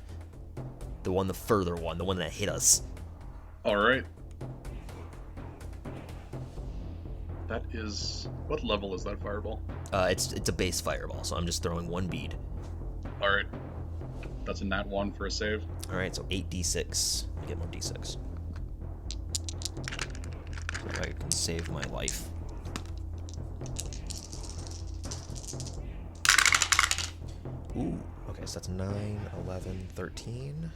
The further one, the one that hit us. Alright. That is... What level is that fireball? It's a base fireball, so I'm just throwing one bead. Alright. That's a nat 1 for a save. Alright, so 8d6. I get more d6. So I can save my life. Ooh, okay, so that's 9, 11, 13.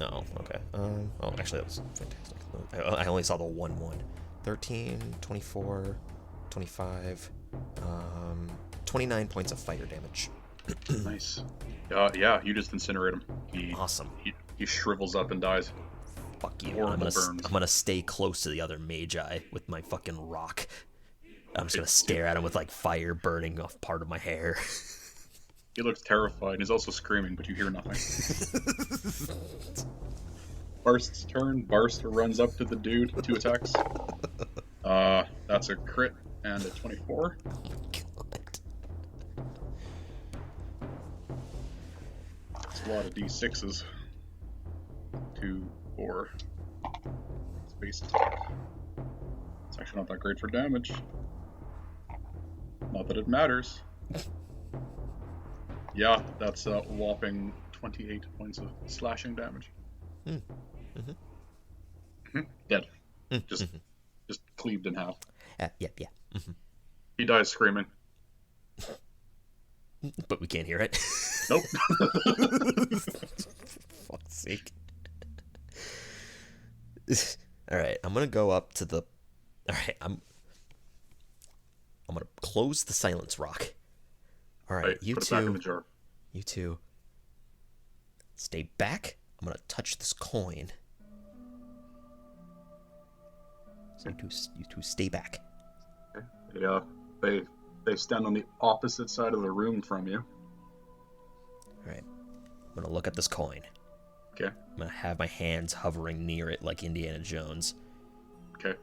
Oh, okay. Oh, actually, that was fantastic. I only saw the 1, 1. 13, 24, 25, 29 points of fire damage. Nice. Yeah, you just incinerate him. Awesome. He shrivels up and dies. Fuck you. Horrible I'm gonna stay close to the other magi with my fucking rock. I'm just gonna stare at him with like fire burning off part of my hair. He looks terrified. He's also screaming, but you hear nothing. Barst's turn. Barst runs up to the dude. 2 attacks. That's a crit and a 24. Oh my god. That's a lot of d6s. 2, 4. Space attack. It's actually not that great for damage. Not that it matters. Yeah, that's a whopping 28 points of slashing damage. Dead. Just cleaved in half. Yep. He dies screaming. But we can't hear it. Nope. For fuck's sake. Alright, I'm gonna go up to the... Alright, I'm gonna close the silence rock. Alright, Right, you put it back in the two... jar. You two... Stay back. I'm gonna touch this coin. So you two stay back. Yeah, they stand on the opposite side of the room from you. Alright. I'm gonna look at this coin. Okay. I'm gonna have my hands hovering near it like Indiana Jones. Okay.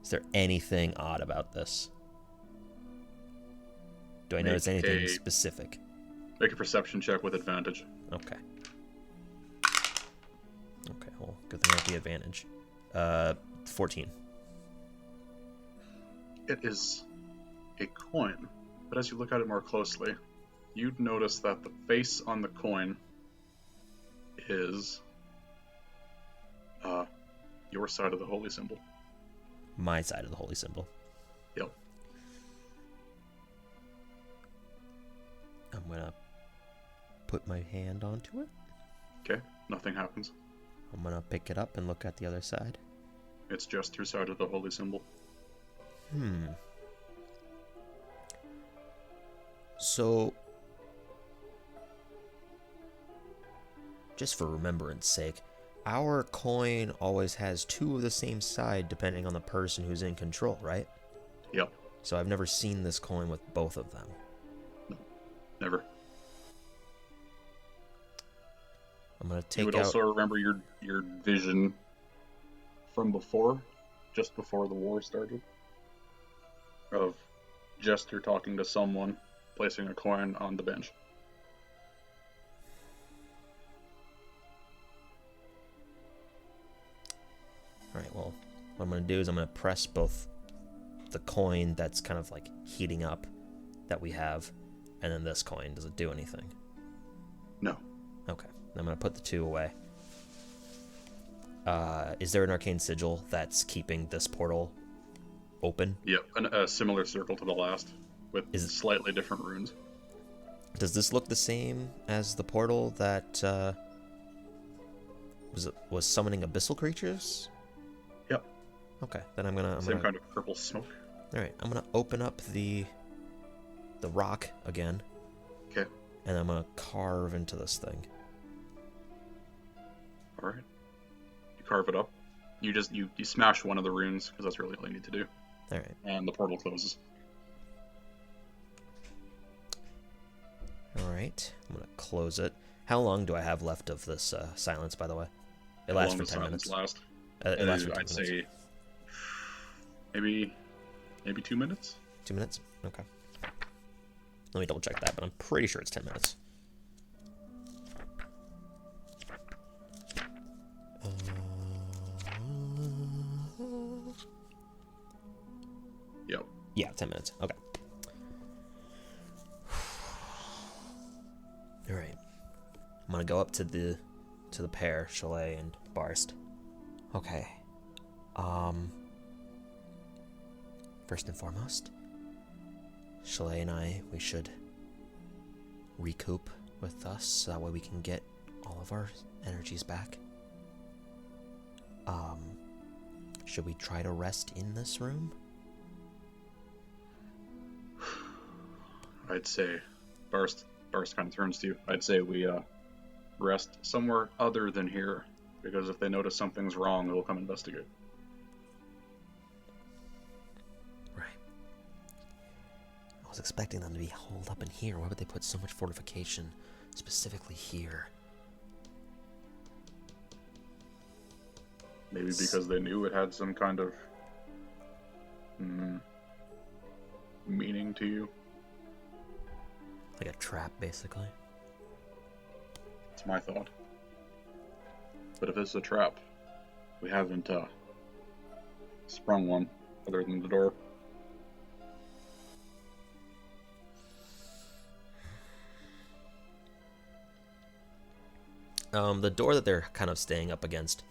Is there anything odd about this? Do I notice anything specific? Make a perception check with advantage. Okay. Okay, well, good thing I have the advantage. 14. It is a coin, but as you look at it more closely, you'd notice that the face on the coin is your side of the holy symbol. My side of the holy symbol. Yep. I'm gonna put my hand onto it. Okay, nothing happens. I'm gonna pick it up and look at the other side. It's just your side of the holy symbol. So, just for remembrance sake, our coin always has 2 of the same side depending on the person who's in control, right? Yep. So I've never seen this coin with both of them. No, never. I'm gonna take You would out... also remember your vision from before, just before the war started, of Jester talking to someone, placing a coin on the bench. what I'm going to do is I'm going to press both the coin that's kind of like heating up that we have, and then this coin. Does it do anything? No. Okay. I'm going to put the 2 away. Is there an arcane sigil that's keeping this portal open? Yep, a similar circle to the last, with slightly different runes. Does this look the same as the portal that was summoning abyssal creatures? Yep. Okay, then I'm gonna kind of purple smoke. All right, I'm gonna open up the rock again. Okay. And I'm gonna carve into this thing. All right. You carve it up. You smash one of the runes because that's really all you need to do. All right. And the portal closes. All right. I'm gonna close it. How long do I have left of this silence? By the way, it lasts for 10 minutes. Last? It lasts for 10 I'd minutes. say maybe 2 minutes. 2 minutes. Okay. Let me double check that, but I'm pretty sure it's 10 minutes. Yep. Yeah, 10 minutes. Okay. All right. I'm gonna go up to the pair, Chalet and Barst. Okay. First and foremost, Chalet and I, we should recoup with us so that way we can get all of our energies back. Should we try to rest in this room? I'd say Barst kind of turns to you. I'd say we rest somewhere other than here, because if they notice something's wrong, they'll come investigate. Right. I was expecting them to be holed up in here. Why would they put so much fortification specifically here? Maybe because they knew it had some kind of meaning to you. Like a trap, basically. It's my thought. But if it's a trap, we haven't sprung one other than the door. The door that they're kind of staying up against,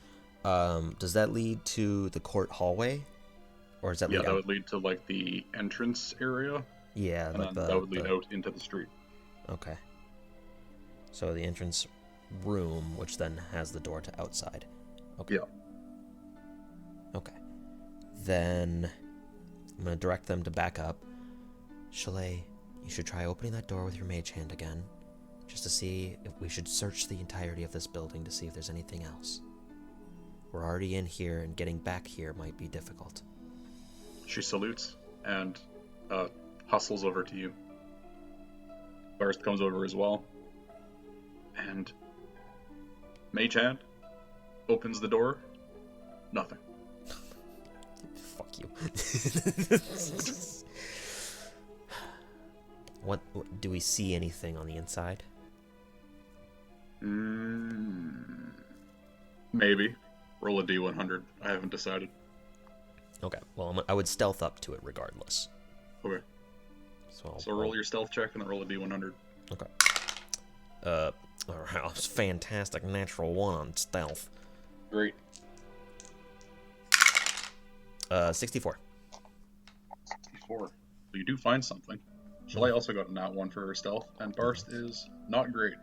does that lead to the court hallway? Or is that that would lead to like the entrance area. Yeah, and like then that would lead out into the street. Okay. So the entrance room, which then has the door to outside. Okay. Yeah. Okay. Then I'm going to direct them to back up. Chalet, you should try opening that door with your mage hand again, just to see if we should search the entirety of this building to see if there's anything else. We're already in here, and getting back here might be difficult. She salutes and hustles over to you. Barst comes over as well, and mage hand opens the door. Nothing. Fuck you. What do we see anything on the inside? Maybe. Roll a D100. I haven't decided. Okay. Well, I would stealth up to it regardless. Okay. So roll your stealth check and then roll a D100. Okay. Alright, it's fantastic. Natural 1 on stealth. Great. 64. 64. So you do find something. Chalet also got a nat 1 for her stealth, and Barst is not great.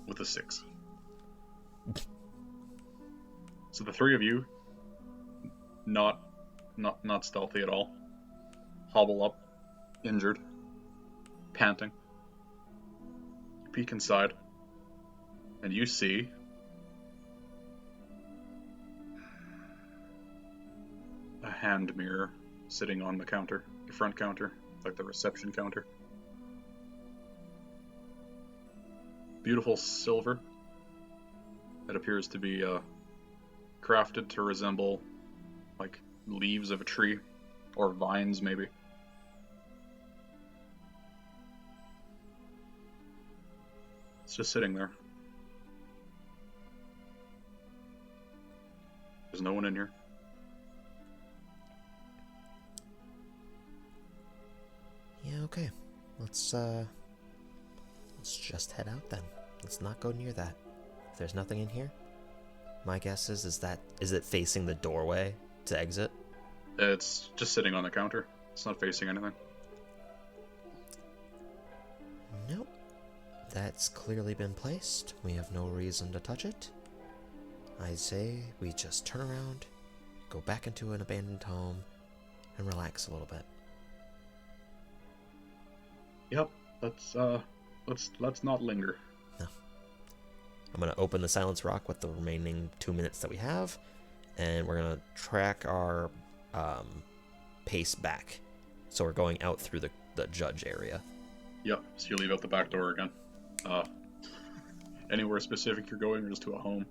With a 6. So the three of you, not stealthy at all, hobble up, injured, panting. You peek inside, and you see a hand mirror sitting on the counter, the front counter, like the reception counter. Beautiful silver. It appears to be crafted to resemble like leaves of a tree or vines maybe. It's just sitting there. There's no one in here. Yeah, okay. Let's just head out then. Let's not go near that. If there's nothing in here, my guess is it facing the doorway to exit? It's just sitting on the counter. It's not facing anything. Nope. That's clearly been placed. We have no reason to touch it. I say we just turn around, go back into an abandoned home, and relax a little bit. Yep. Let's not linger. No. I'm gonna open the Silence Rock with the remaining 2 minutes that we have, and we're gonna track our pace back. So we're going out through the judge area. Yep. So you leave out the back door again. Anywhere specific you're going, or just to a home?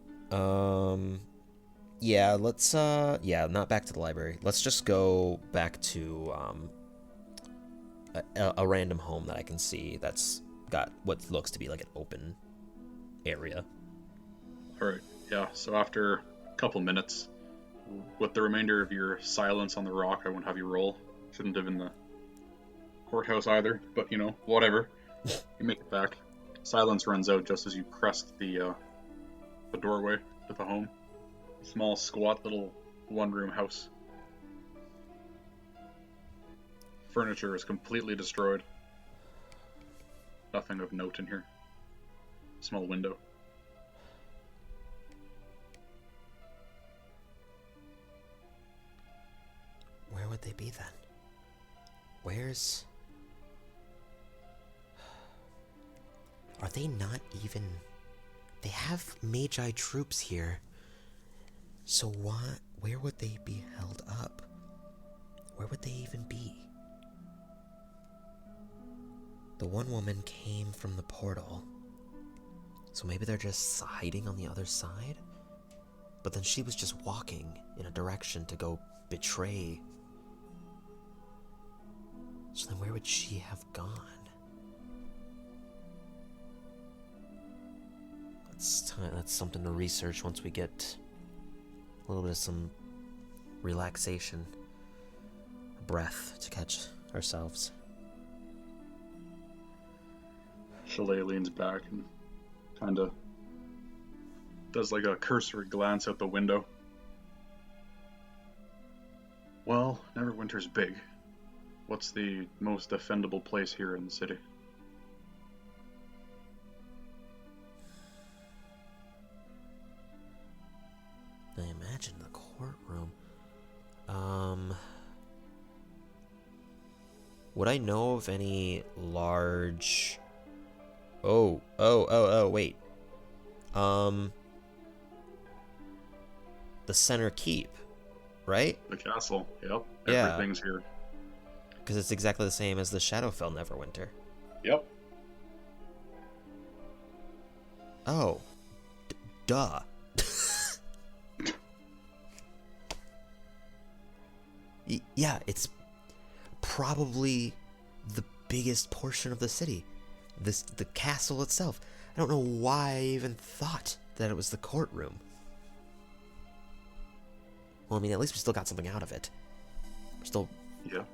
Yeah, let's not back to the library. Let's just go back to a random home that I can see that's got what looks to be like an open area. Alright, yeah, so after a couple minutes, with the remainder of your silence on the rock, I won't have you roll. Shouldn't have in the courthouse either, but you know, whatever. You make it back. Silence runs out just as you crest the doorway to the home. Small, squat little one-room house. Furniture is completely destroyed. Nothing of note in here. Small window. Where would they be then? Where's... Are they not even... They have Magi troops here. So where would they be held up? Where would they even be? The one woman came from the portal. So maybe they're just hiding on the other side? But then she was just walking in a direction to go betray. So then where would she have gone? That's something to research once we get a little bit of some relaxation, a breath to catch ourselves. Chalet leans back and kind of does like a cursory glance out the window. Well, Neverwinter's big. What's the most defendable place here in the city? I imagine the courtroom. Would I know of any large... Oh, wait. The center keep, right? The castle, yep. Yeah. Everything's here. Because it's exactly the same as the Shadowfell Neverwinter. Yep. Oh. Duh. Yeah, it's probably the biggest portion of the city. The castle itself. I don't know why I even thought that it was the courtroom. Well, I mean, at least we still got something out of it. We're still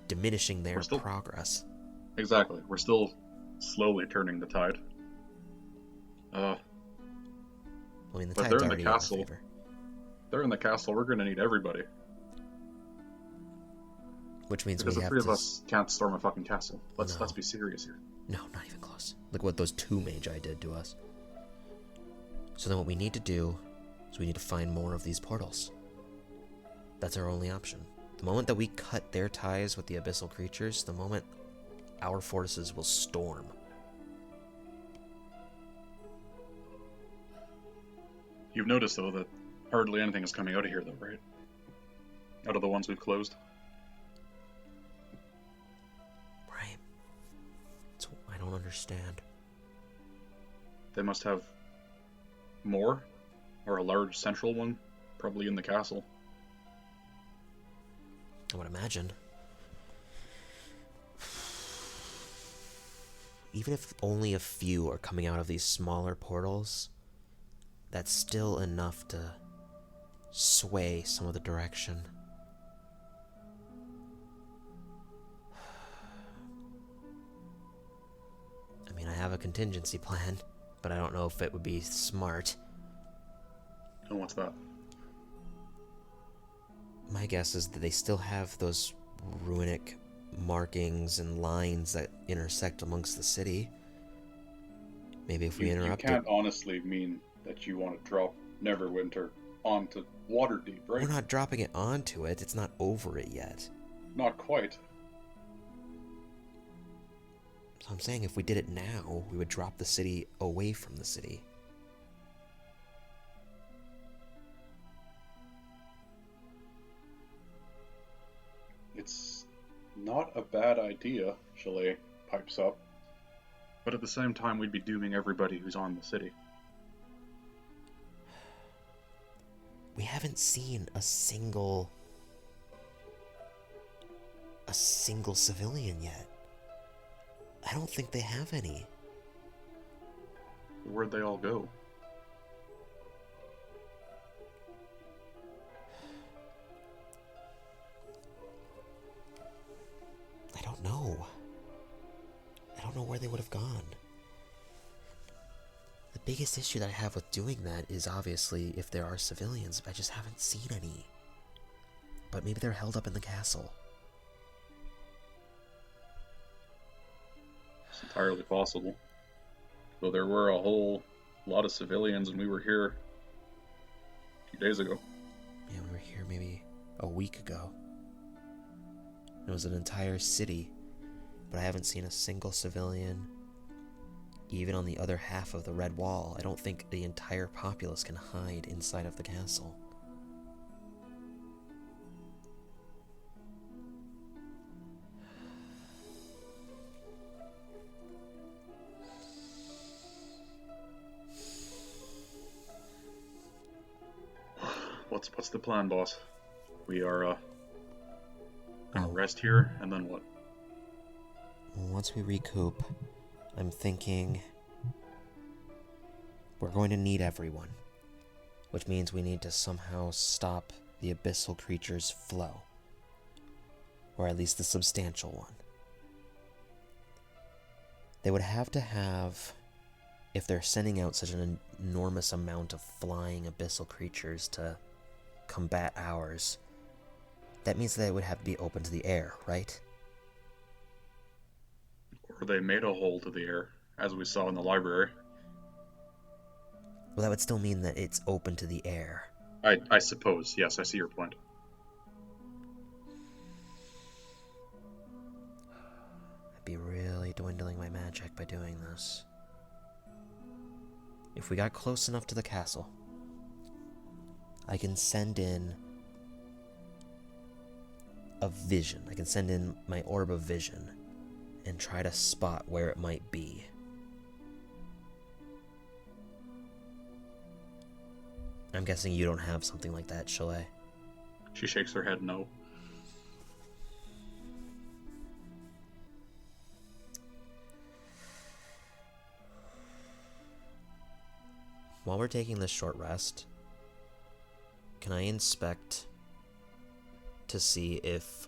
diminishing their progress. Exactly. We're still slowly turning the tide. I mean, the but tide's they're in already the castle. in our favor. They're in the castle. We're going to need everybody. Which means because we the have three to... of us can't storm a fucking castle. Let's No. be serious here. No, not even close. Look what those two magi did to us. So then what we need to do is we need to find more of these portals. That's our only option. The moment that we cut their ties with the abyssal creatures, the moment our forces will storm. You've noticed, though, that hardly anything is coming out of here, though, right? Out of the ones we've closed. Right. So I don't understand. They must have more, or a large central one, probably in the castle. I would imagine. Even if only a few are coming out of these smaller portals, that's still enough to sway some of the direction. I mean, I have a contingency plan, but I don't know if it would be smart. And what's that? My guess is that they still have those runic markings and lines that intersect amongst the city. Maybe if we interrupt it... You can't honestly mean that you want to drop Neverwinter onto Waterdeep, right? We're not dropping it onto it. It's not over it yet. Not quite. So I'm saying if we did it now, we would drop the city away from the city. It's not a bad idea, Chalet pipes up. But at the same time, we'd be dooming everybody who's on the city. We haven't seen a single civilian yet. I don't think they have any. Where'd they all go? I don't know. I don't know where they would have gone. The biggest issue that I have with doing that is obviously if there are civilians. I just haven't seen any. But maybe they're held up in the castle. It's entirely possible. Though there were a whole lot of civilians and we were here a few days ago. Yeah, we were here maybe a week ago. It was an entire city, but I haven't seen a single civilian. Even on the other half of the Red Wall, I don't think the entire populace can hide inside of the castle. What's the plan, boss? We are gonna rest here, and then what? Once we recoup, I'm thinking we're going to need everyone, which means we need to somehow stop the abyssal creature's flow, or at least the substantial one. They would have to have, if they're sending out such an enormous amount of flying abyssal creatures to combat ours, that means they would have to be open to the air, right? Or they made a hole to the air, as we saw in the library. Well, that would still mean that it's open to the air. I suppose, yes, I see your point. I'd be really dwindling my magic by doing this. If we got close enough to the castle, I can send in a vision. I can send in my orb of vision and try to spot where it might be. I'm guessing you don't have something like that, Chalet. She shakes her head no. While we're taking this short rest, can I inspect to see if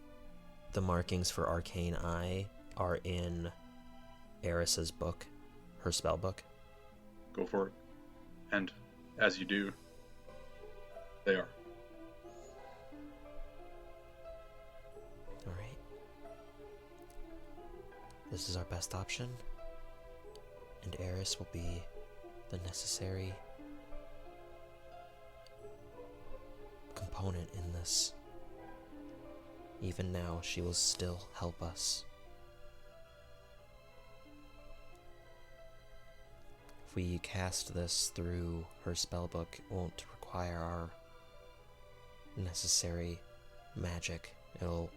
the markings for Arcane Eye are in Eris's book, her spell book? Go for it. And as you do, they are. Alright. This is our best option, and Eris will be the necessary component in this. Even now, she will still help us. If we cast this through her spellbook, it won't require our necessary magic. It'll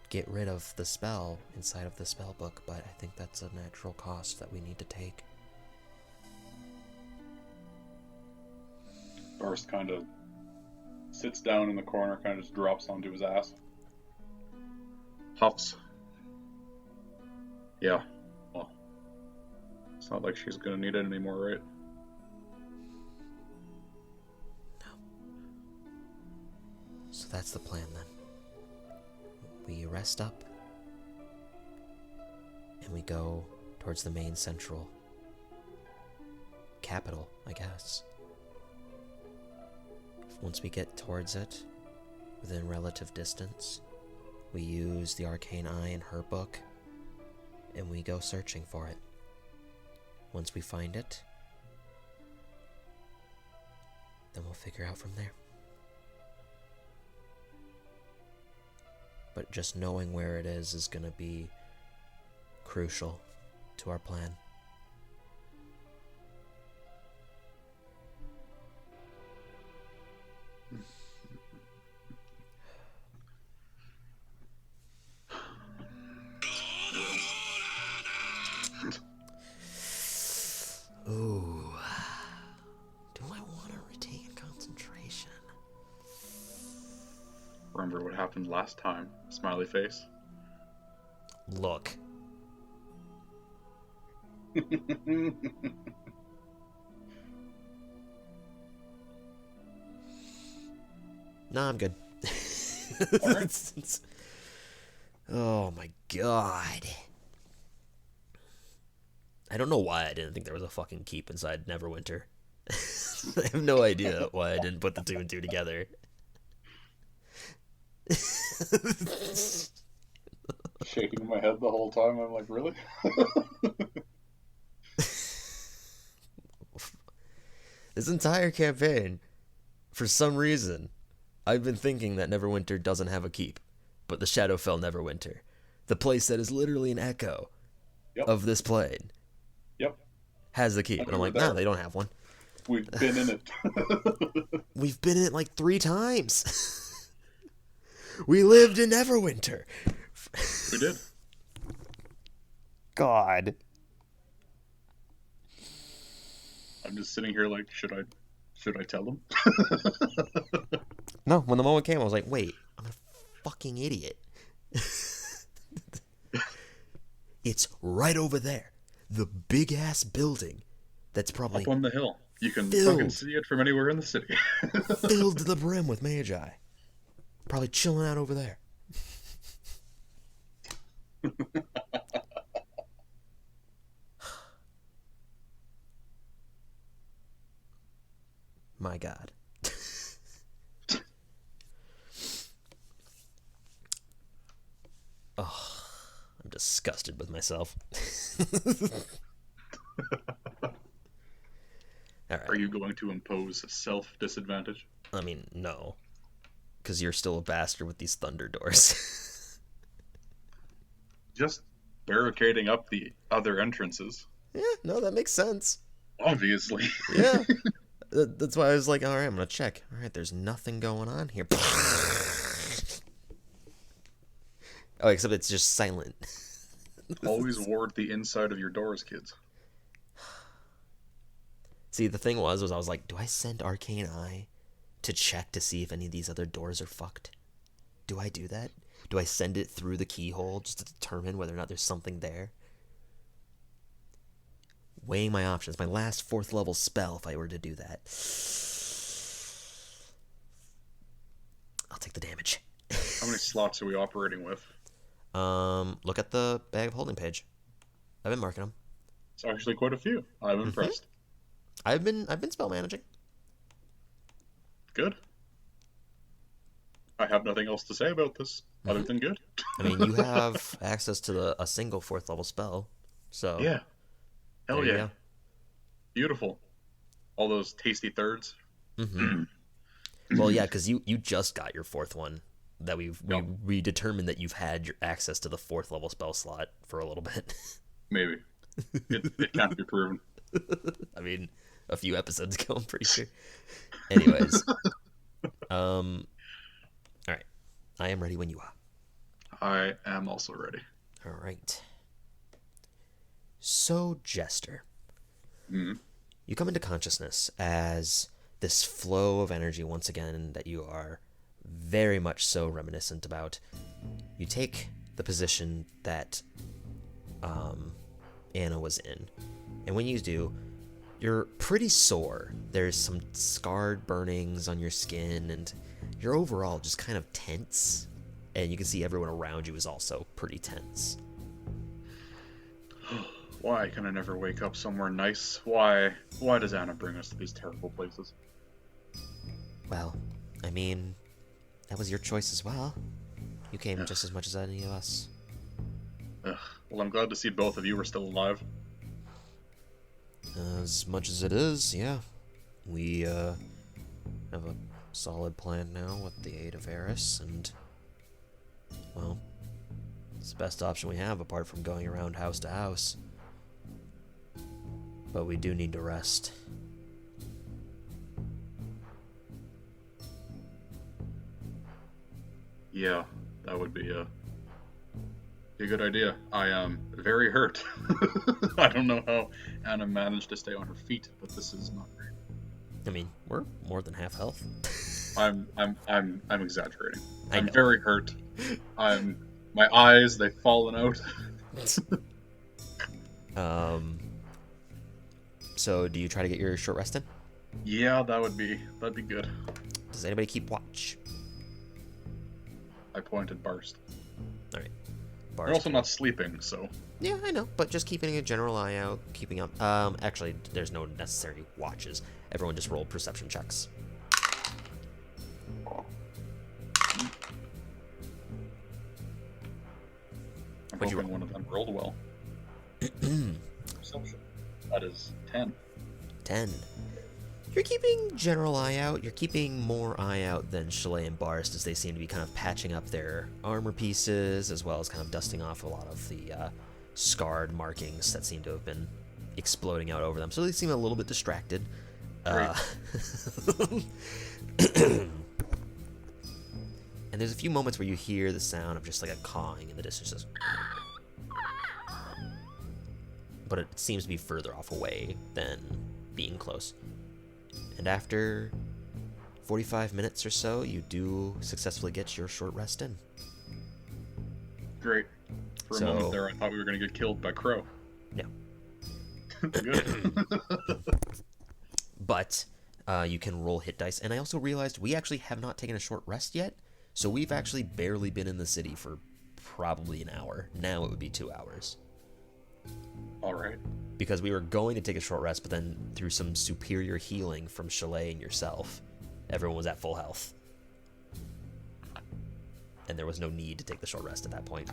get rid of the spell inside of the spellbook, but I think that's a natural cost that we need to take. Burst kind of sits down in the corner, kind of just drops onto his ass. Huffs. Yeah, well, it's not like she's gonna need it anymore, right? No. that's the plan then. We rest up, and we go towards the main central capital, I guess. Once we get towards it, within relative distance, we use the arcane eye in her book, and we go searching for it. Once we find it, then we'll figure out from there. But just knowing where it is gonna be crucial to our plan. Ooh. Do I want to retain concentration? Remember what happened last time? Smiley face. Look. Nah, I'm good. Alright. Oh my god. I don't know why I didn't think there was a fucking keep inside Neverwinter. I have no idea why I didn't put the 2 and 2 together. Shaking my head the whole time. I'm like, really? This entire campaign, for some reason, I've been thinking that Neverwinter doesn't have a keep, but the Shadowfell Neverwinter, the place that is literally an echo of this plane, has the keep. And I'm like, nah, they don't have one. We've been in it. We've been in it like 3 times. We lived in Neverwinter. We did. God. I'm just sitting here like, should I tell them? No, when the moment came, I was like, wait, I'm a fucking idiot. It's right over there. The big-ass building that's probably up on the hill. You can filled. fucking see it from anywhere in the city. Filled to the brim with magi. Probably chilling out over there. My God. Oh, I'm disgusted with myself. All right. Are you going to impose a self-disadvantage? I mean, no. Because you're still a bastard with these thunder doors. Just barricading up the other entrances. Yeah, no, that makes sense. Obviously. Yeah. That's why I was like, all right, I'm going to check. All right, there's nothing going on here. Oh, except it's just silent. Always ward the inside of your doors, kids. See, the thing was I was like, do I send Arcane Eye to check to see if any of these other doors are fucked? Do I do that? Do I send it through the keyhole just to determine whether or not there's something there? Weighing my options. My last 4th level spell, if I were to do that. I'll take the damage. How many slots are we operating with? Look at the bag of holding page. I've been marking them. It's actually quite a few. I'm impressed. I've been spell managing. Good. I have nothing else to say about this other than good. I mean, you have access to a single 4th level spell, so yeah. Hell yeah. Go. Beautiful. All those tasty thirds. Mm-hmm. Well, yeah, because you just got your 4th one. That we determined that you've had your access to the 4th level spell slot for a little bit. Maybe. It can't be proven. I mean, a few episodes ago, I'm pretty sure. Anyways. All right. I am ready when you are. I am also ready. All right. So, Jester. Mm-hmm. You come into consciousness as this flow of energy once again that you are very much so reminiscent about. You take the position that Anna was in, and when you do, you're pretty sore. There's some scarred burnings on your skin, and you're overall just kind of tense, and you can see everyone around you is also pretty tense. Why can I never wake up somewhere nice? Why does Anna bring us to these terrible places? Well, I mean, that was your choice as well. You came just as much as any of us. Well, I'm glad to see both of you are still alive. As much as it is, yeah. We have a solid plan now with the aid of Eris, and, well, it's the best option we have apart from going around house to house. But we do need to rest. Yeah, that would be a good idea. I am very hurt. I don't know how Anna managed to stay on her feet, but this is not great. I mean, we're more than half health. I'm exaggerating. I'm very hurt. My eyes, they've fallen out. So do you try to get your short rest in? Yeah, that'd be good. Does anybody keep watch? I pointed Barst. All right. We're also not sleeping, so. Yeah, I know, but just keeping a general eye out, keeping up. Actually, there's no necessary watches. Everyone just roll perception checks. I'm hoping one of them rolled well. Perception. That is 10. 10. You're keeping general eye out. You're keeping more eye out than Chalet and Barst, as they seem to be kind of patching up their armor pieces, as well as kind of dusting off a lot of the scarred markings that seem to have been exploding out over them. So they seem a little bit distracted. And there's a few moments where you hear the sound of just like a cawing in the distance. Just... But it seems to be further off away than being close. And after 45 minutes or so, you do successfully get your short rest in. Great. For a moment there, I thought we were going to get killed by Crow. Yeah. Good. But you can roll hit dice. And I also realized we actually have not taken a short rest yet. So we've actually barely been in the city for probably an hour. Now it would be 2 hours. All right. Because we were going to take a short rest, but then through some superior healing from Chalet and yourself, everyone was at full health. And there was no need to take the short rest at that point.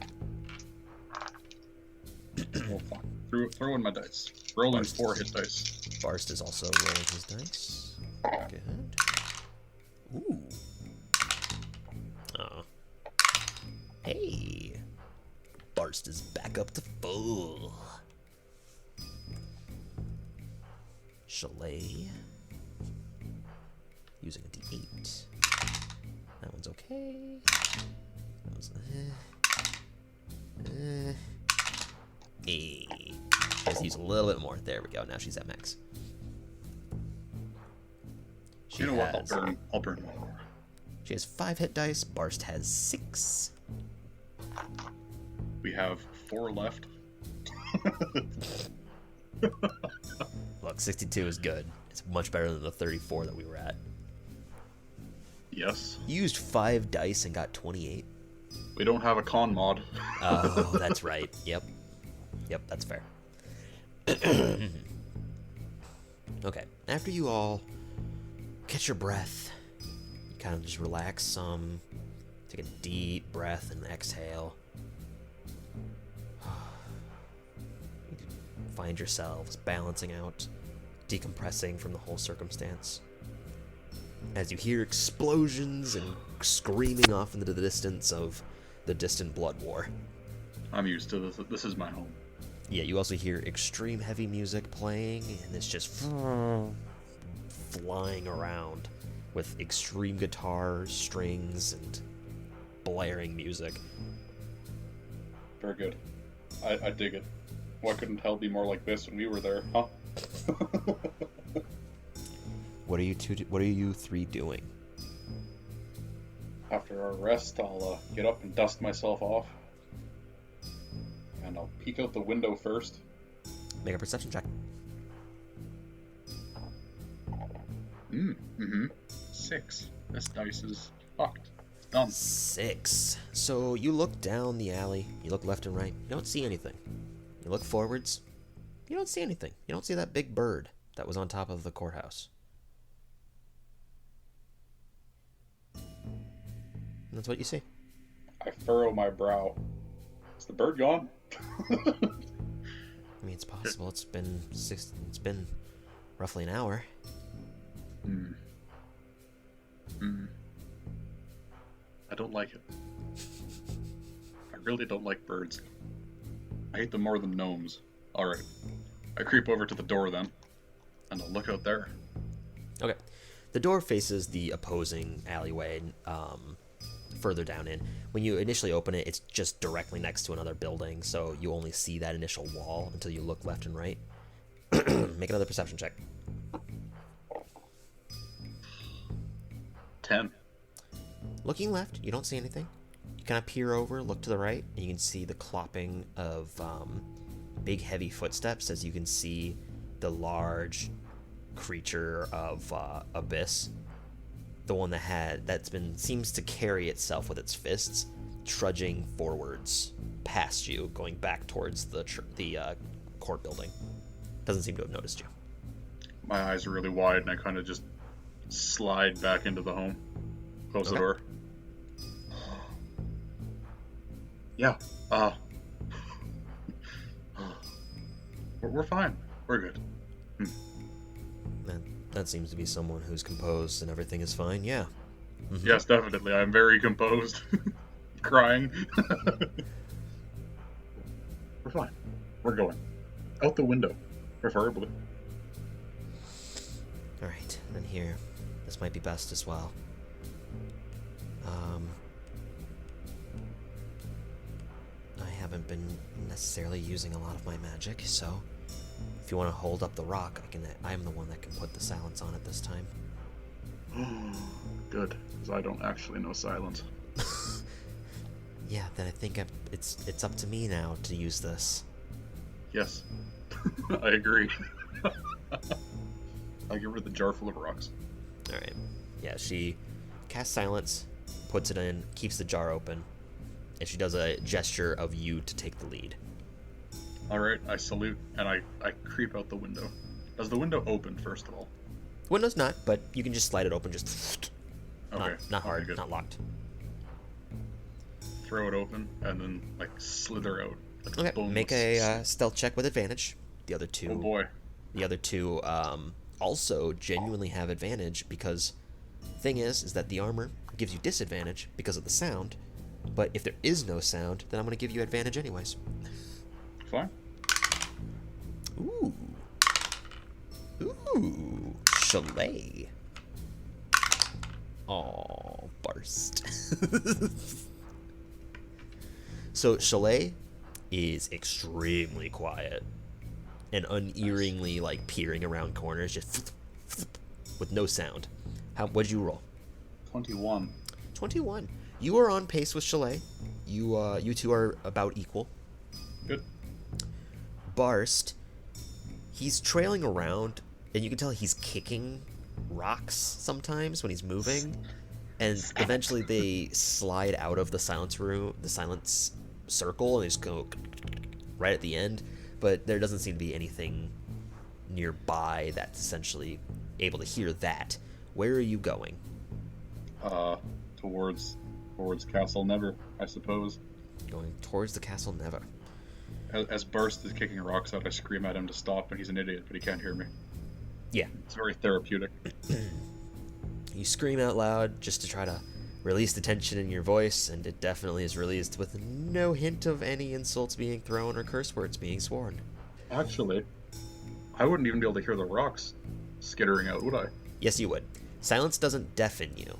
Well, fine. Throw in my dice. Rolling 4 hit dice. Barst is also rolling his dice. Good. Ooh. Oh. Hey. Barst is back up to full. Chalet. Using a D8. That one's okay. That one's Hey. Just use a little bit more. There we go. Now she's at max. You know what? I'll burn one more. She has 5 hit dice. Barst has 6. We have 4 left. Look, 62 is good. It's much better than the 34 that we were at. Yes. You used 5 dice and got 28. We don't have a con mod. Oh, that's right. Yep, that's fair. Okay, after you all catch your breath, you kind of just relax some, take a deep breath and exhale. You find yourselves balancing out, decompressing from the whole circumstance. As you hear explosions and screaming off into the distance of the distant blood war. I'm used to this. This is my home. Yeah, you also hear extreme heavy music playing, and it's just flying around with extreme guitar strings and blaring music. Very good. I dig it. Why couldn't hell be more like this when we were there, huh? What are you 3 doing? After our rest, I'll get up and dust myself off. And I'll peek out the window first. Make a perception check. 6. This dice is Fucked. It's done. 6. So you look down the alley, you look left and right, you don't see anything. You look forwards, you don't see anything. You don't see that big bird that was on top of the courthouse. And that's what you see. I furrow my brow. Is the bird gone? I mean, it's possible. It's been roughly an hour. I don't like it. I really don't like birds. I hate them more than gnomes. Alright. I creep over to the door then, and I'll look out there. Okay. The door faces the opposing alleyway, further down in. When you initially open it, it's just directly next to another building, so you only see that initial wall until you look left and right. Make another perception check. 10. Looking left, you don't see anything. You kind of peer over, look to the right, and you can see the clopping of big, heavy footsteps as you can see the large creature of Abyss. The one seems to carry itself with its fists, trudging forwards past you, going back towards the court building. Doesn't seem to have noticed you. My eyes are really wide, and I kind of just slide back into the home. Close the door. Yeah. We're fine. We're good. That seems to be someone who's composed and everything is fine. Yeah. Mm-hmm. Yes, definitely. I'm very composed. Crying. We're fine. We're going. Out the window, preferably. Alright, then here. This might be best as well. I haven't been necessarily using a lot of my magic, so if you want to hold up the rock, I am the one that can put the silence on it this time. Good, because I don't actually know silence. Yeah, then I think it's up to me now to use this. Yes, I agree. I give her the jar full of rocks. Alright. Yeah, she casts silence, puts it in, keeps the jar open, and she does a gesture of you to take the lead. Alright, I salute, and I creep out the window. Does the window open, first of all? Window's not, but you can just slide it open, just... Okay. Not hard, good. not locked. Throw it open, and then, slither out. Okay, make a stealth check with advantage. The other two... Oh boy. The other two, also genuinely have advantage, because the thing is that the armor gives you disadvantage because of the sound, but if there is no sound, then I'm going to give you advantage anyways. Fine. Ooh, Chalet. Oh, burst. So Chalet is extremely quiet and unerringly peering around corners, just with no sound. What'd you roll? 21. 21. You are on pace with Chalet. You two are about equal. Good. Barst, he's trailing around, and you can tell he's kicking rocks sometimes when he's moving, and eventually they slide out of the silence circle, and they just go right at the end, but there doesn't seem to be anything nearby that's essentially able to hear that. Where are you going? Towards Castle Never, I suppose. Going towards the Castle Never. As Burst is kicking rocks out, I scream at him to stop, and he's an idiot, but he can't hear me. Yeah. It's very therapeutic. You scream out loud just to try to release the tension in your voice, and it definitely is released with no hint of any insults being thrown or curse words being sworn. Actually, I wouldn't even be able to hear the rocks skittering out, would I? Yes, you would. Silence doesn't deafen you.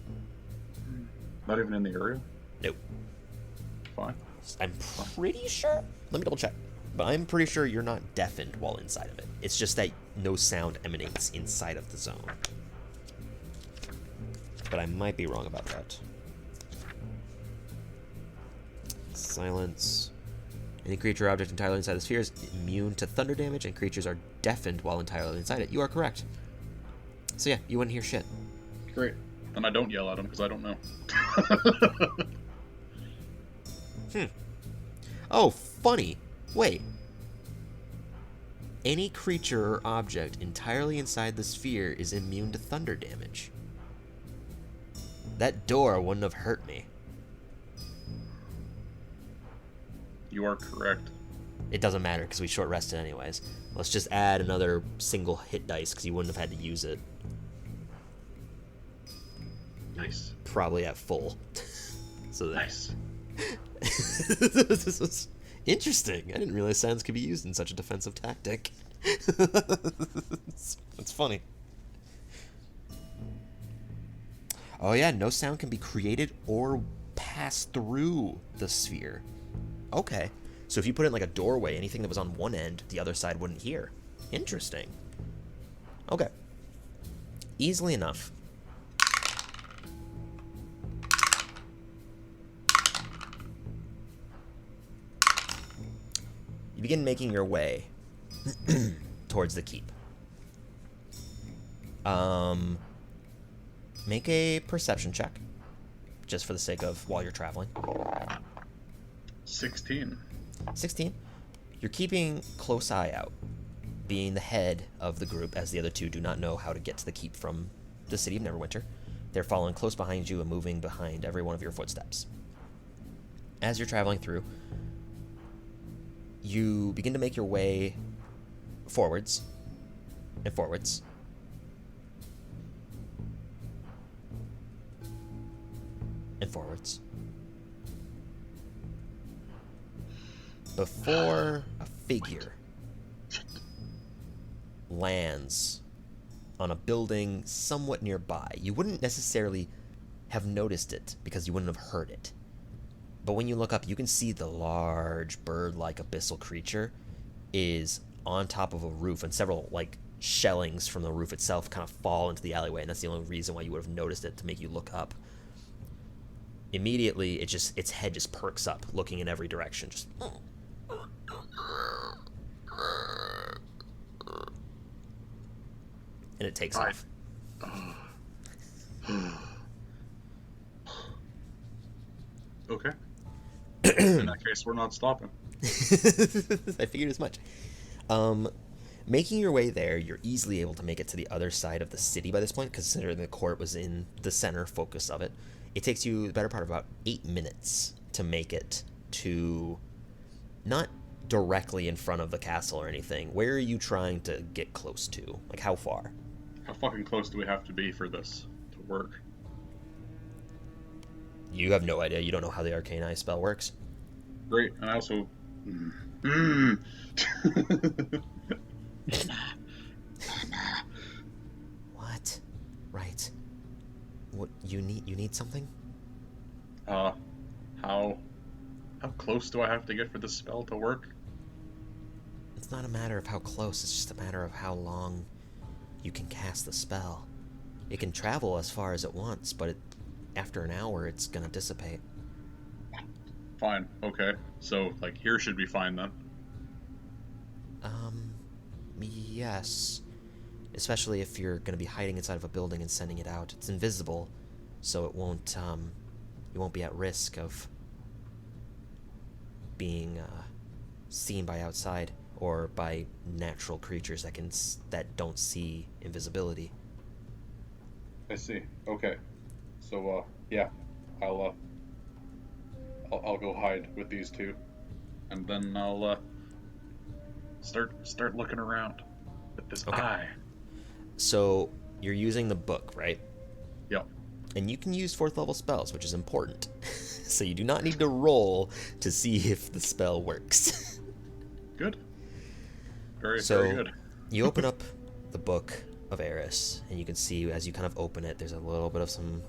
Not even in the area? Nope. Fine. I'm pretty sure. Let me double check. But I'm pretty sure you're not deafened while inside of it. It's just that no sound emanates inside of the zone. But I might be wrong about that. Silence. Any creature or object entirely inside the sphere is immune to thunder damage, and creatures are deafened while entirely inside it. You are correct. So yeah, you wouldn't hear shit. Great. And I don't yell at him because I don't know. Oh, funny. Wait. Any creature or object entirely inside the sphere is immune to thunder damage. That door wouldn't have hurt me. You are correct. It doesn't matter because we short rested anyways. Let's just add another single hit dice because you wouldn't have had to use it. Nice. Probably at full. So nice. This was interesting. I didn't realize sounds could be used in such a defensive tactic. It's funny. Oh yeah, no sound can be created or pass through the sphere. Okay. So if you put it in like a doorway, anything that was on one end, the other side wouldn't hear. Interesting. Okay. Easily enough. You begin making your way towards the keep. Make a perception check, just for the sake of while you're traveling. 16. 16. You're keeping close eye out, being the head of the group, as the other two do not know how to get to the keep from the city of Neverwinter. They're following close behind you and moving behind every one of your footsteps. As you're traveling through, you begin to make your way forwards and forwards. And forwards. Before a figure lands on a building somewhat nearby. You wouldn't necessarily have noticed it because you wouldn't have heard it. But when you look up, you can see the large bird-like abyssal creature is on top of a roof, and several like shellings from the roof itself kind of fall into the alleyway, and that's the only reason why you would have noticed it, to make you look up. Immediately, its head just perks up, looking in every direction, just. And it takes off. Okay. In that case, we're not stopping. I figured as much. Making your way there, you're easily able to make it to the other side of the city by this point, considering the court was in the center focus of it. It takes you the better part of about 8 minutes to make it to, not directly in front of the castle or anything. Where are you trying to get close to? Like, how far? How fucking close do we have to be for this to work? You have no idea. You don't know how the Arcane Eye spell works. Great, and I also... What? Right. What, you need something? How close do I have to get for this spell to work? It's not a matter of how close, it's just a matter of how long you can cast the spell. It can travel as far as it wants, but after an hour, it's gonna dissipate. Fine, okay. So, like, here should be fine then. Yes. Especially if you're gonna be hiding inside of a building and sending it out. It's invisible, so it won't, you won't be at risk of being, seen by outside or by natural creatures that don't see invisibility. I see. Okay. So, yeah. I'll go hide with these two. And then I'll, start looking around with this eye. So, you're using the book, right? Yep. And you can use 4th level spells, which is important. So you do not need to roll to see if the spell works. Good. Very good. So, you open up the Book of Eris, and you can see as you kind of open it, there's a little bit of some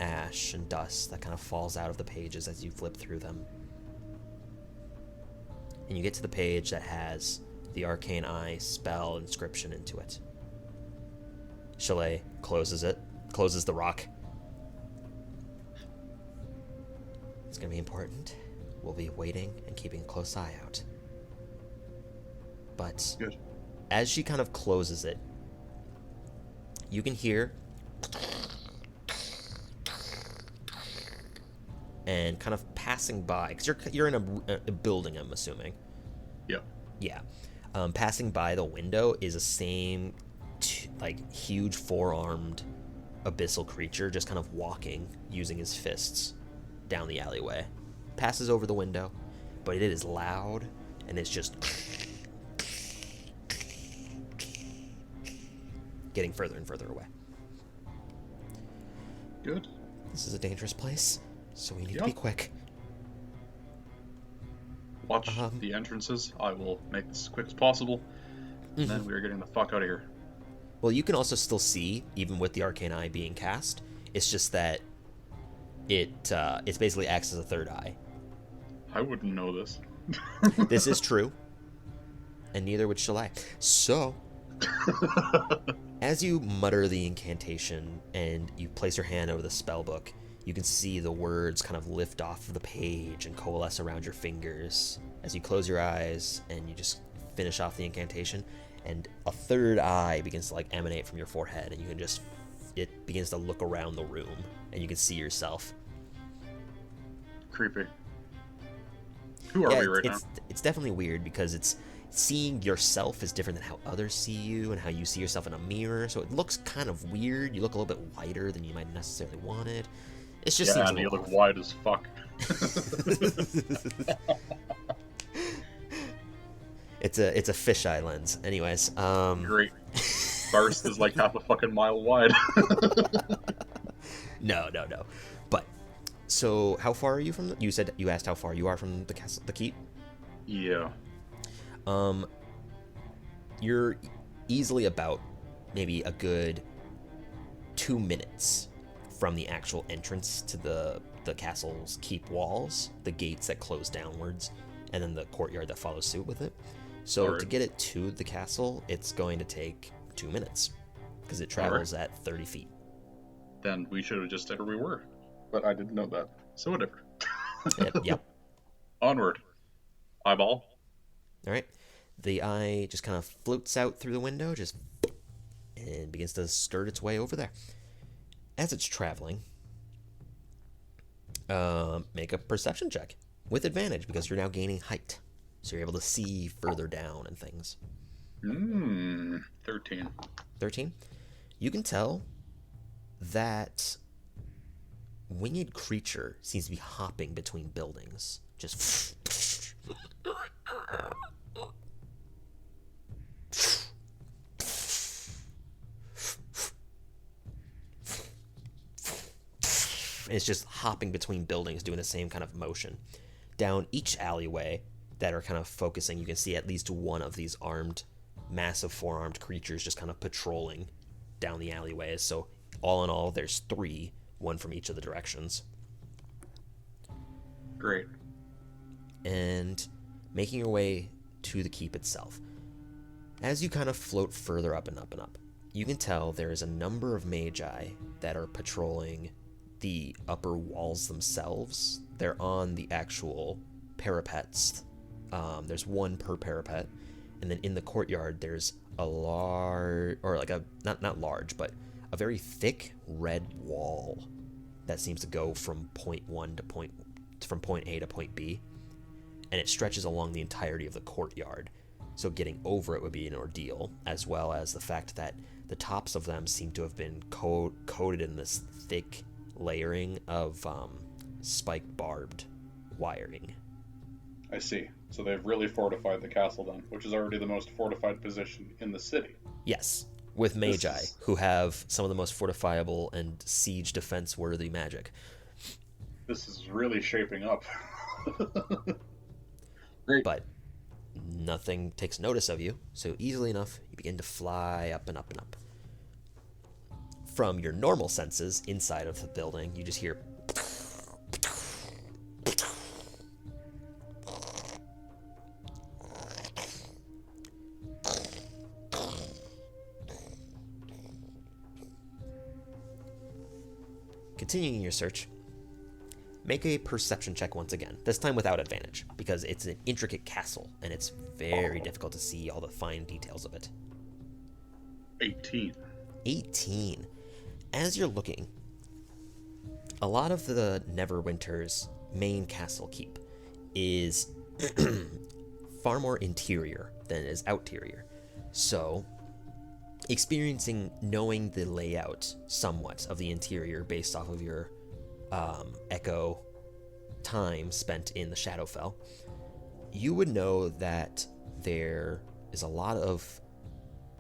ash and dust that kind of falls out of the pages as you flip through them. And you get to the page that has the Arcane Eye spell inscription into it. Chalet closes the rock. It's going to be important. We'll be waiting and keeping a close eye out. But Good. As she kind of closes it, you can hear and kind of passing by, because you're in a building, I'm assuming. Yep. Yeah. Passing by the window is a same, like, huge four-armed abyssal creature just kind of walking, using his fists down the alleyway. Passes over the window, but it is loud, and it's just getting further and further away. Good. This is a dangerous place, so we need to be quick. Watch the entrances. I will make this as quick as possible, and then we are getting the fuck out of here. Well, you can also still see, even with the arcane eye being cast. It's just that it's basically acts as a third eye. I wouldn't know this. This is true, and neither would shall I. So, as you mutter the incantation and you place your hand over the spell book, you can see the words kind of lift off of the page and coalesce around your fingers as you close your eyes and you just finish off the incantation, and a third eye begins to like emanate from your forehead, and you can just, it begins to look around the room and you can see yourself. Creepy. Who are we right now? It's definitely weird because it's seeing yourself is different than how others see you and how you see yourself in a mirror, so it looks kind of weird. You look a little bit wider than you might necessarily wanted. It just seems you look wide as fuck. It's a fisheye lens. Anyways, Great. Burst is like half a fucking mile wide. No. But so, how far are you from? You asked how far you are from the castle, the keep. Yeah. You're easily about maybe a good 2 minutes from the actual entrance to the castle's keep walls, the gates that close downwards, and then the courtyard that follows suit with it. So to get it to the castle, it's going to take 2 minutes because it travels at 30 feet. Then we should have just stayed where we were, but I didn't know that. So whatever. Yep. Onward. Eyeball. All right. The eye just kind of floats out through the window, and begins to skirt its way over there. As it's traveling, make a perception check with advantage because you're now gaining height. So you're able to see further down and things. 13. 13? You can tell that winged creature seems to be hopping between buildings. Just... It's just hopping between buildings, doing the same kind of motion. Down each alleyway that are kind of focusing, you can see at least one of these armed, massive four-armed creatures just kind of patrolling down the alleyways. So all in all, there's 3, one from each of the directions. Great. And making your way to the keep itself. As you kind of float further up and up and up, you can tell there is a number of magi that are patrolling the upper walls themselves. They're on the actual parapets. There's one per parapet, and then in the courtyard there's a large, or like a not large, but a very thick red wall that seems to go from point A to point B, and it stretches along the entirety of the courtyard. So getting over it would be an ordeal, as well as the fact that the tops of them seem to have been coated in this thick layering of spiked barbed wiring. I see. So they've really fortified the castle then, which is already the most fortified position in the city. Yes, with magi, who have some of the most fortifiable and siege defense worthy magic. This is really shaping up. Great. But nothing takes notice of you, so easily enough you begin to fly up and up and up. From your normal senses inside of the building, you just hear continuing your search. Make a perception check once again, this time without advantage, because it's an intricate castle, and it's very difficult to see all the fine details of it. 18. 18. As you're looking, a lot of the Neverwinters main castle keep is far more interior than it is outerior. So, knowing the layout somewhat of the interior based off of your echo time spent in the Shadowfell, you would know that there is a lot of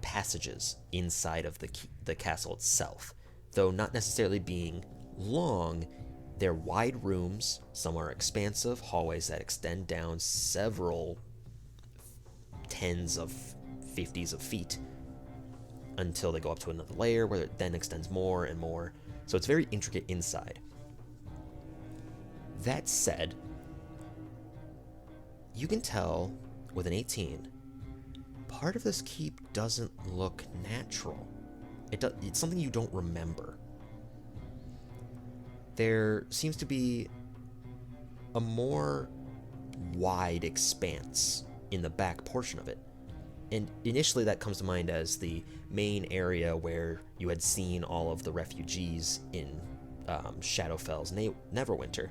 passages inside of the castle itself. Though not necessarily being long, they're wide rooms, some are expansive hallways that extend down several tens of 50s of feet until they go up to another layer where it then extends more and more. So it's very intricate inside. That said, you can tell with an 18, part of this keep doesn't look natural. It's something you don't remember. There seems to be a more wide expanse in the back portion of it. And initially that comes to mind as the main area where you had seen all of the refugees in Shadowfell's Neverwinter.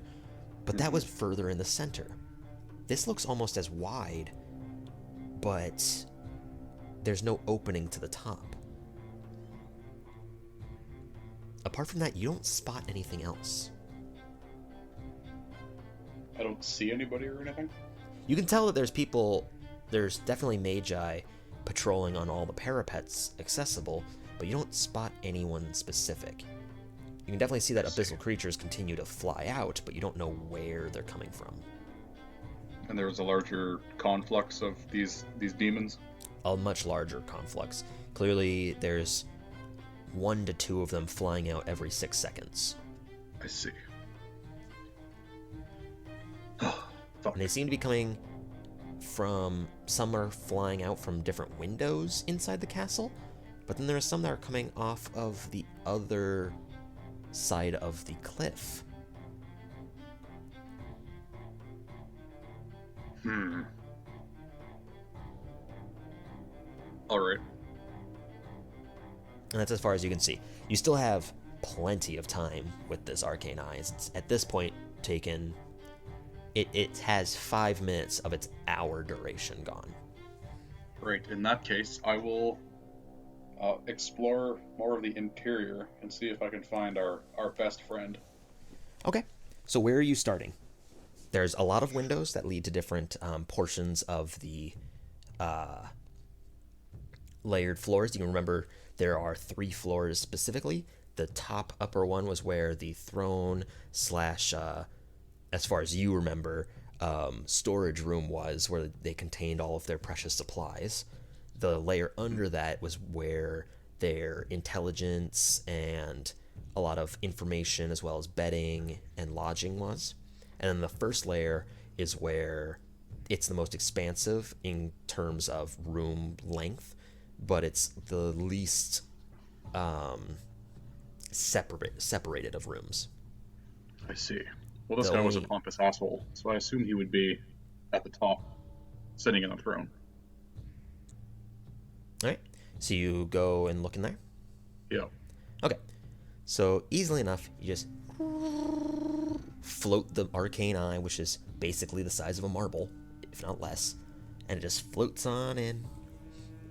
But that was further in the center. This looks almost as wide, but there's no opening to the top. Apart from that, you don't spot anything else. I don't see anybody or anything? You can tell that there's definitely magi patrolling on all the parapets accessible, but you don't spot anyone specific. You can definitely see that abyssal creatures continue to fly out, but you don't know where they're coming from. And there was a larger conflux of these demons? A much larger conflux. Clearly, there's 1 to 2 of them flying out every 6 seconds. I see. And they seem to be coming from... Some are flying out from different windows inside the castle, but then there are some that are coming off of the other side of the cliff. Alright. And that's as far as you can see. You still have plenty of time with this arcane eye. It's at this point taken... It has 5 minutes of its hour duration gone. Right, in that case, I will explore more of the interior and see if I can find our best friend. Okay, so where are you starting? There's a lot of windows that lead to different portions of the layered floors. You can remember there are 3 floors specifically. The top upper one was where the throne slash, as far as you remember, storage room was, where they contained all of their precious supplies. The layer under that was where their intelligence and a lot of information as well as bedding and lodging was. And then the first layer is where it's the most expansive in terms of room length, but it's the least separated of rooms. I see. Well, this guy was a pompous asshole, so I assume he would be at the top, sitting in the throne. Alright, so you go and look in there? Yeah. Okay, so easily enough, you just float the arcane eye, which is basically the size of a marble, if not less, and it just floats on in.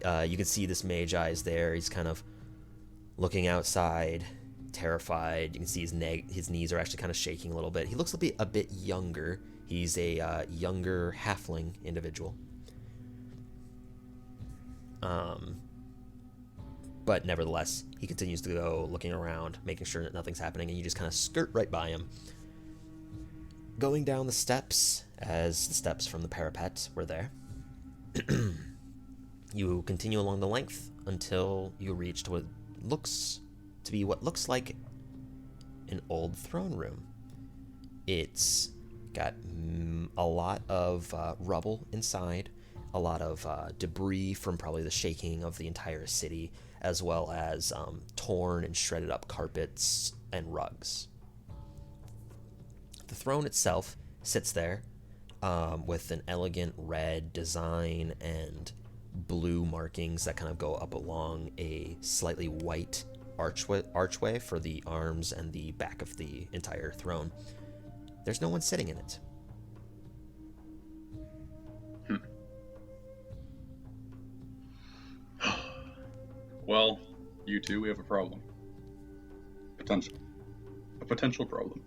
You can see this mage eye is there. He's kind of looking outside, terrified. You can see his knees are actually kind of shaking a little bit. He looks a bit younger. He's a younger halfling individual. But nevertheless, he continues to go looking around, making sure that nothing's happening, and you just kind of skirt right by him. Going down the steps, as the steps from the parapet were there, you continue along the length until you reach to what looks like an old throne room. It's got a lot of rubble inside, a lot of debris from probably the shaking of the entire city, as well as torn and shredded up carpets and rugs. The throne itself sits there with an elegant red design and blue markings that kind of go up along a slightly white archway for the arms and the back of the entire throne. there's no one sitting in it. Well, you two, we have a problem. A potential problem.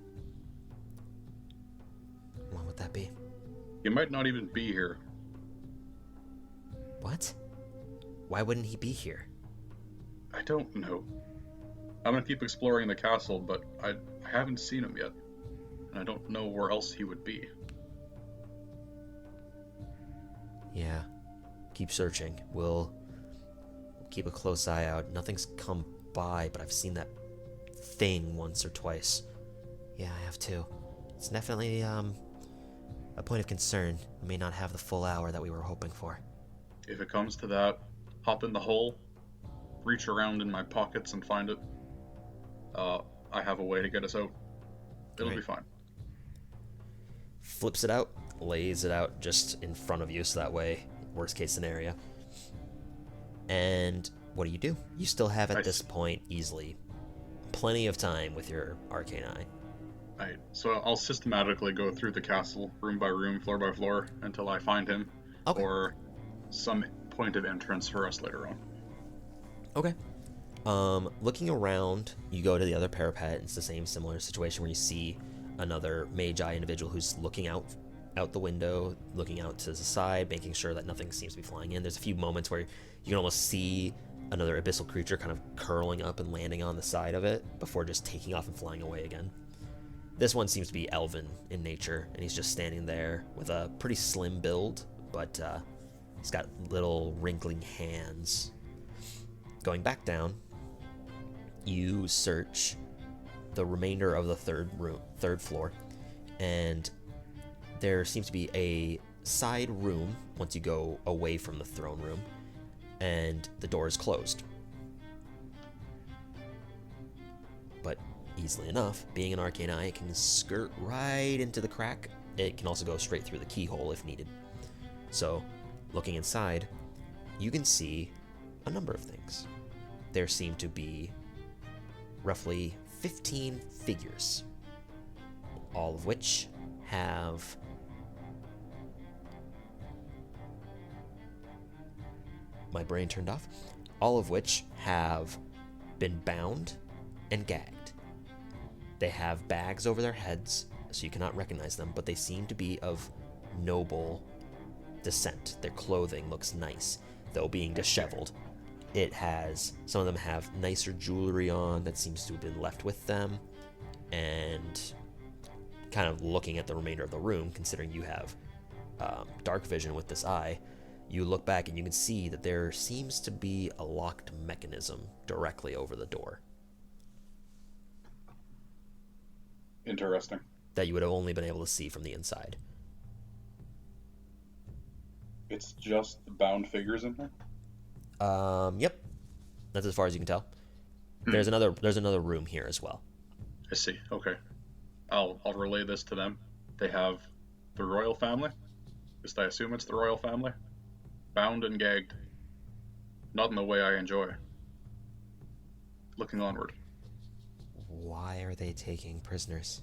What would that be? He might not even be here. What? Why wouldn't he be here? I don't know. I'm gonna keep exploring the castle, but I haven't seen him yet. And I don't know where else he would be. Yeah. Keep searching. We'll keep a close eye out. Nothing's come by, but I've seen that thing once or twice. Yeah, I have too. It's definitely a point of concern. We may not have the full hour that we were hoping for. If it comes to that, hop in the hole, reach around in my pockets and find it. I have a way to get us out. It'll be fine. Flips it out, lays it out just in front of you, so that way, worst case scenario. And what do? You still have at this point easily plenty of time with your arcane eye. Right, so I'll systematically go through the castle, room by room, floor by floor, until I find him, or some point of entrance for us later on. Okay. Looking around, you go to the other parapet. It's the same similar situation where you see another magi individual who's looking out the window, looking out to the side, making sure that nothing seems to be flying in. There's a few moments where you can almost see another abyssal creature kind of curling up and landing on the side of it before just taking off and flying away again. This one seems to be elven in nature, and he's just standing there with a pretty slim build, but he's got little wrinkling hands. Going back down, you search the remainder of the third floor, and there seems to be a side room once you go away from the throne room, and the door is closed. But easily enough, being an arcane eye, it can skirt right into the crack. It can also go straight through the keyhole if needed. So, looking inside, you can see a number of things. There seem to be roughly 15 figures, all of which have my brain turned off, all of which have been bound and gagged. They have bags over their heads, so you cannot recognize them, but they seem to be of noble descent. Their clothing looks nice, though being disheveled. Some of them have nicer jewelry on that seems to have been left with them, and kind of looking at the remainder of the room, considering you have dark vision with this eye, you look back and you can see that there seems to be a locked mechanism directly over the door. Interesting. That you would have only been able to see from the inside. It's just the bound figures in here? Yep. That's as far as you can tell. There's another room here as well. I see. Okay. I'll relay this to them. They have the royal family. At least I assume it's the royal family. Bound and gagged. Not in the way I enjoy. Looking onward. Why are they taking prisoners?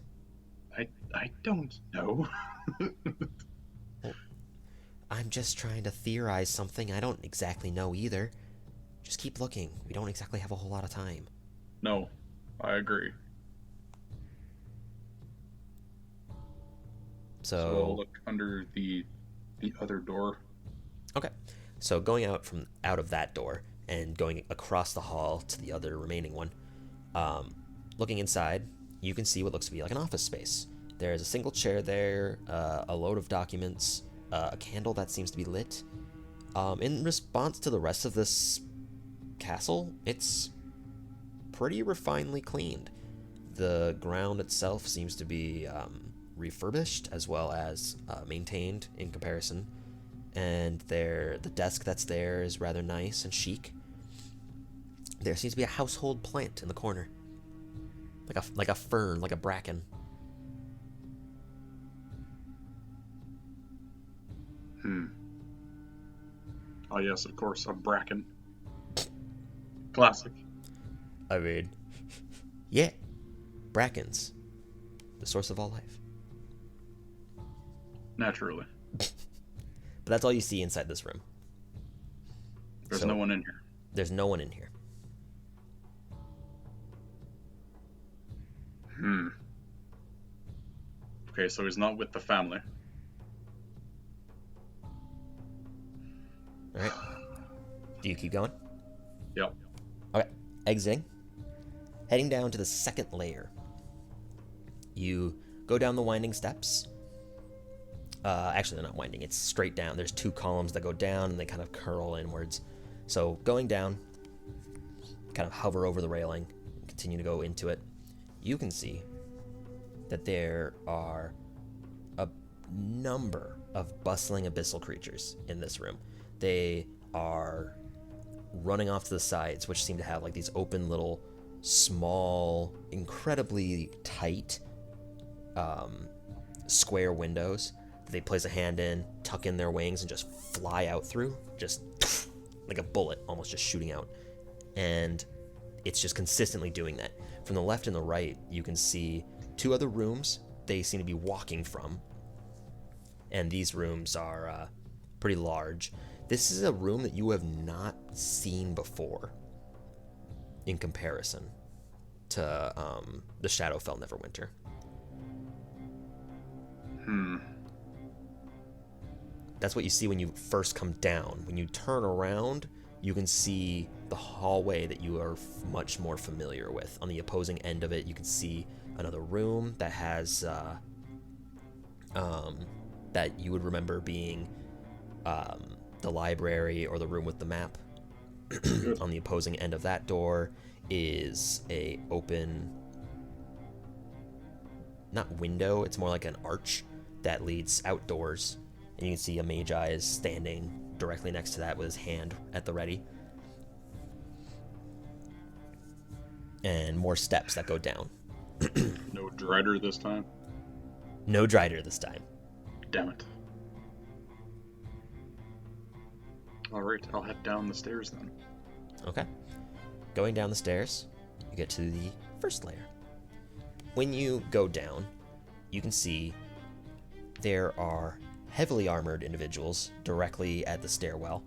I don't know. Well, I'm just trying to theorize something. I don't exactly know either. Just keep looking. We don't exactly have a whole lot of time. No, I agree. So I'll look under the other door. Okay. So going out of that door and going across the hall to the other remaining one, looking inside, you can see what looks to be like an office space. There's a single chair there, a load of documents, a candle that seems to be lit. In response to the rest of this castle, it's pretty refinedly cleaned. The ground itself seems to be refurbished as well as maintained in comparison. And the desk that's there is rather nice and chic. There seems to be a household plant in the corner. Like a fern, like a bracken. Oh yes, of course, a bracken. Classic. I mean, yeah. Brackens. The source of all life. Naturally. But that's all you see inside this room. There's no one in here. There's no one in here. Okay, so he's not with the family. All right. Do you keep going? Yep. Okay. Exiting. Heading down to the second layer. You go down the winding steps. Actually, they're not winding. It's straight down. There's 2 columns that go down, and they kind of curl inwards. So going down, kind of hover over the railing, continue to go into it. You can see that there are a number of bustling abyssal creatures in this room. They are running off to the sides, which seem to have like these open little, small, incredibly tight square windows that they place a hand in, tuck in their wings, and just fly out through, just like a bullet, almost just shooting out. And it's just consistently doing that. From the left and the right, you can see 2 other rooms they seem to be walking from. And these rooms are pretty large. This is a room that you have not seen before in comparison to the Shadowfell Neverwinter. That's what you see when you first come down. When you turn around, you can see the hallway that you are much more familiar with. On the opposing end of it, you can see another room that has that you would remember being the library or the room with the map. On the opposing end of that door is a open, not window, it's more like an arch that leads outdoors. And you can see a magi is standing directly next to that with his hand at the ready. And more steps that go down. No Drider this time? No Drider this time. Damn it. Alright, I'll head down the stairs then. Okay. Going down the stairs, you get to the first layer. When you go down, you can see there are heavily armored individuals directly at the stairwell.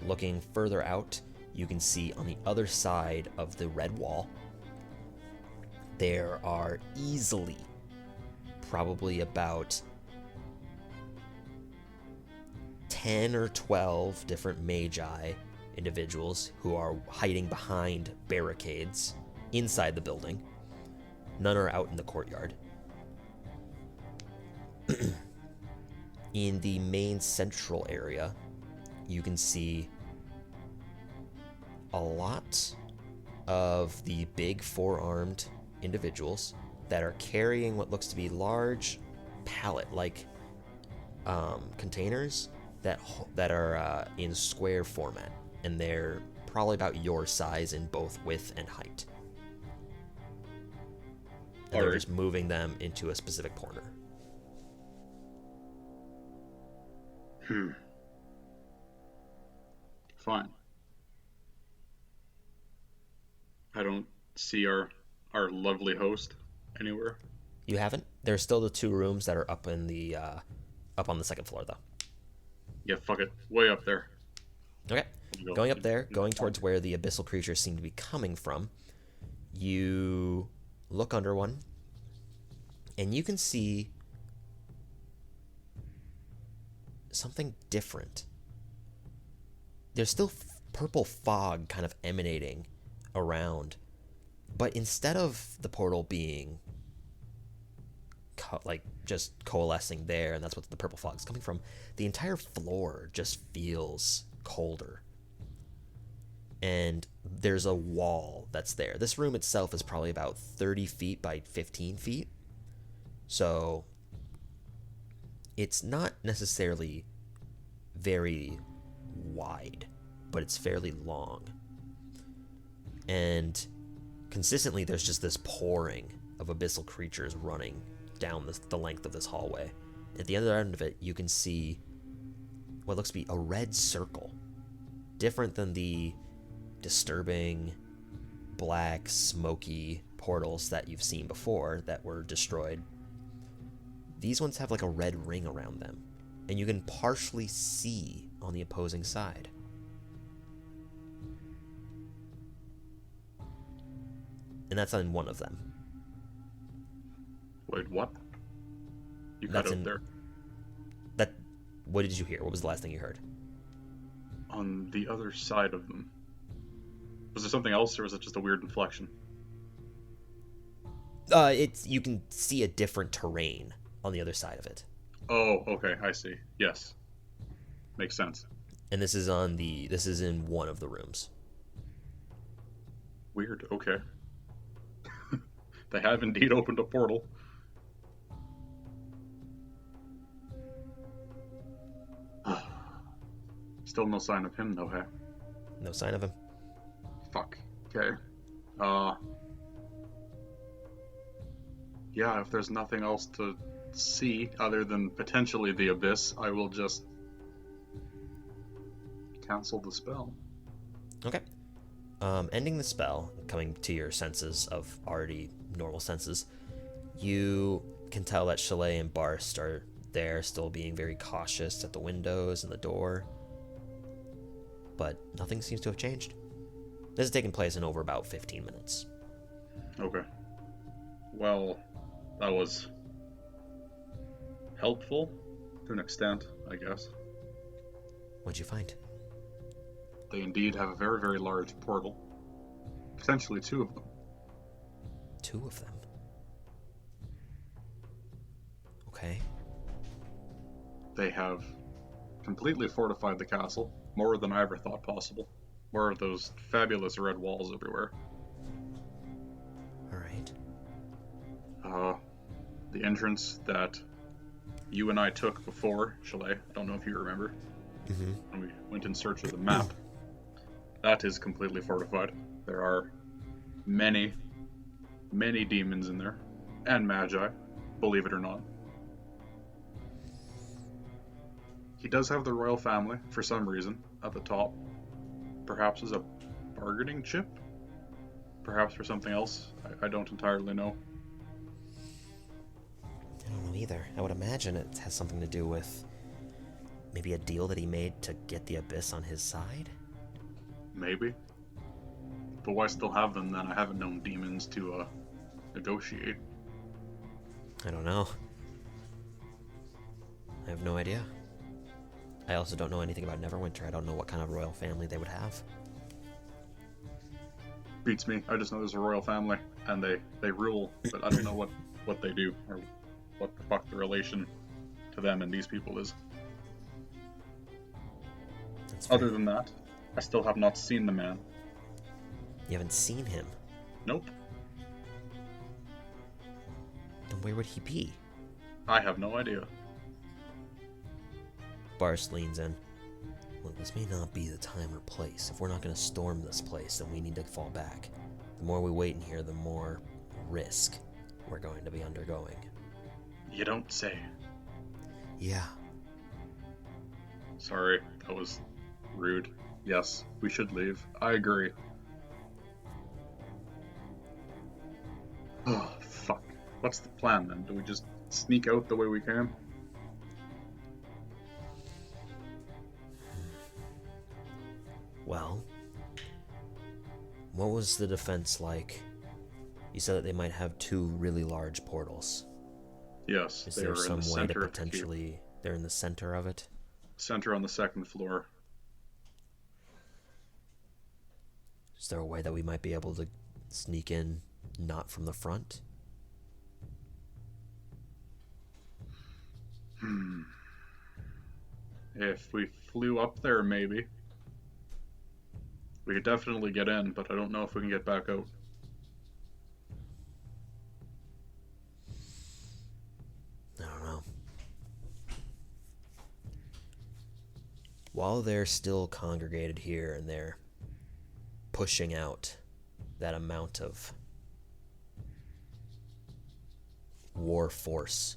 Looking further out, you can see on the other side of the red wall, there are easily probably about 10 or 12 different magi individuals who are hiding behind barricades inside the building. None are out in the courtyard. In the main central area, you can see a lot of the big 4-armed individuals that are carrying what looks to be large pallet-like containers that are in square format, and they're probably about your size in both width and height. And they're just moving them into a specific corner. Fine. I don't see our lovely host anywhere. You haven't? There's still the 2 rooms that are up in the up on the second floor, though. Yeah, fuck it. Way up there. Okay. Going up there, going towards where the abyssal creatures seem to be coming from, you look under one, and you can see something different. There's still purple fog kind of emanating around, but instead of the portal being just coalescing there, and that's what the purple fog is coming from, the entire floor just feels colder. And there's a wall that's there. This room itself is probably about 30 feet by 15 feet. So it's not necessarily very wide, but it's fairly long. And consistently there's just this pouring of abyssal creatures running down the length of this hallway. At the other end of it, you can see what looks to be a red circle. Different than the disturbing, black, smoky portals that you've seen before that were destroyed. These ones have like a red ring around them, and you can partially see on the opposing side. And that's on one of them. Wait, what? You cut out there. What did you hear? What was the last thing you heard? On the other side of them. Was there something else, or was it just a weird inflection? You can see a different terrain on the other side of it. Oh, okay, I see. Yes. Makes sense. And this is in one of the rooms. Weird, okay. They have indeed opened a portal. Still no sign of him, though, hey? No sign of him. Fuck. Okay. Yeah, if there's nothing else to see other than potentially the abyss, I will just cancel the spell. Okay. Ending the spell, coming to your senses of already normal senses, you can tell that Chalet and Barst are there, still being very cautious at the windows and the door. But nothing seems to have changed. This has taken place in over about 15 minutes. Okay. Well, that was helpful to an extent, I guess. What'd you find? They indeed have a very, very large portal. Potentially 2 of them. 2 of them? Okay. They have completely fortified the castle, more than I ever thought possible. More of those fabulous red walls everywhere. Alright. The entrance that you and I took before, Chalet, I don't know if you remember, when we went in search of the map, that is completely fortified. There are many, many demons in there, and magi, believe it or not. He does have the royal family, for some reason, at the top. Perhaps as a bargaining chip? Perhaps for something else? I don't entirely know. I don't know either. I would imagine it has something to do with maybe a deal that he made to get the abyss on his side? Maybe. But why still have them then? I haven't known demons to negotiate. I don't know. I have no idea. I also don't know anything about Neverwinter. I don't know what kind of royal family they would have. Beats me. I just know there's a royal family, and they rule, but I don't know what they do, or what the fuck the relation to them and these people is. Other than that, I still have not seen the man. You haven't seen him? Nope. Then where would he be? I have no idea. Barst leans in. Look, this may not be the time or place. If we're not going to storm this place, then we need to fall back. The more we wait in here, the more risk we're going to be undergoing. You don't say. Yeah. Sorry, that was rude. Yes, we should leave. I agree. Oh, fuck. What's the plan then? Do we just sneak out the way we came? Well, what was the defense like? You said that they might have 2 really large portals. Yes, Is they there are some in the way to center. potentially... They're in the center of it? Center on the 2nd floor. Is there a way that we might be able to sneak in, not from the front? If we flew up there, maybe. We could definitely get in, but I don't know if we can get back out. I don't know. While they're still congregated here and they're pushing out that amount of war force,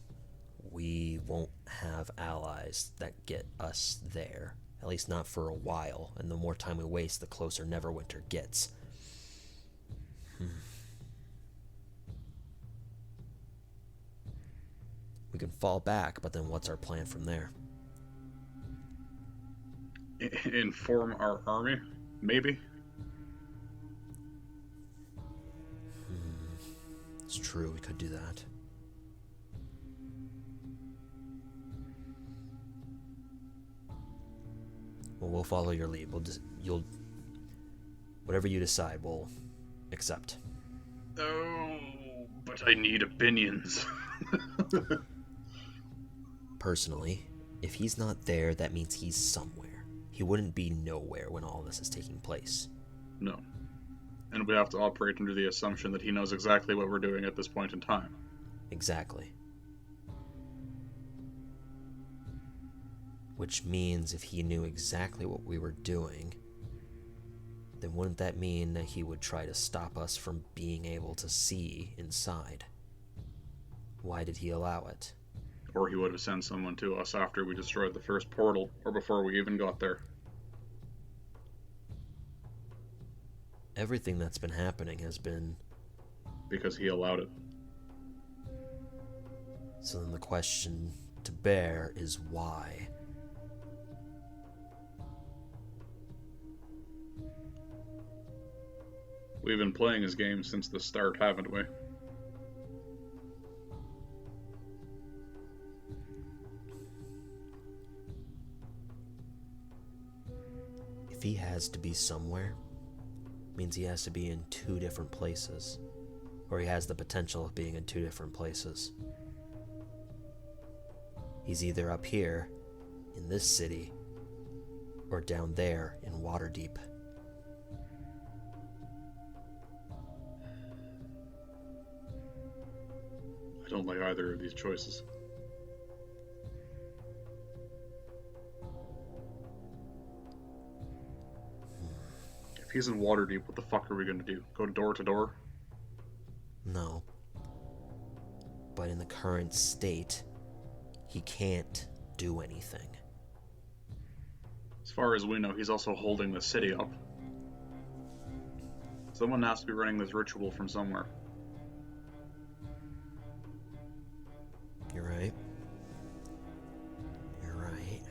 we won't have allies that get us there. At least not for a while. And the more time we waste, the closer Neverwinter gets. We can fall back, but then what's our plan from there? Inform our army? Maybe? It's true, we could do that. Well, we'll follow your lead. Whatever you decide, we'll accept. Oh, but I need opinions. Personally, if he's not there, that means he's somewhere. He wouldn't be nowhere when all this is taking place. No. And we have to operate under the assumption that he knows exactly what we're doing at this point in time. Exactly. Which means if he knew exactly what we were doing, then wouldn't that mean that he would try to stop us from being able to see inside? Why did he allow it? Or he would have sent someone to us after we destroyed the first portal, or before we even got there. Everything that's been happening has been... because he allowed it. So then the question to bear is why? We've been playing his game since the start, haven't we? If he has to be somewhere, means he has to be in two different places. Or he has the potential of being in two different places. He's either up here, in this city, or down there in Waterdeep. I don't like either of these choices. If he's in Waterdeep, what the fuck are we gonna do? Go door to door? No. But in the current state, he can't do anything. As far as we know, he's also holding the city up. Someone has to be running this ritual from somewhere. You're right. You're right.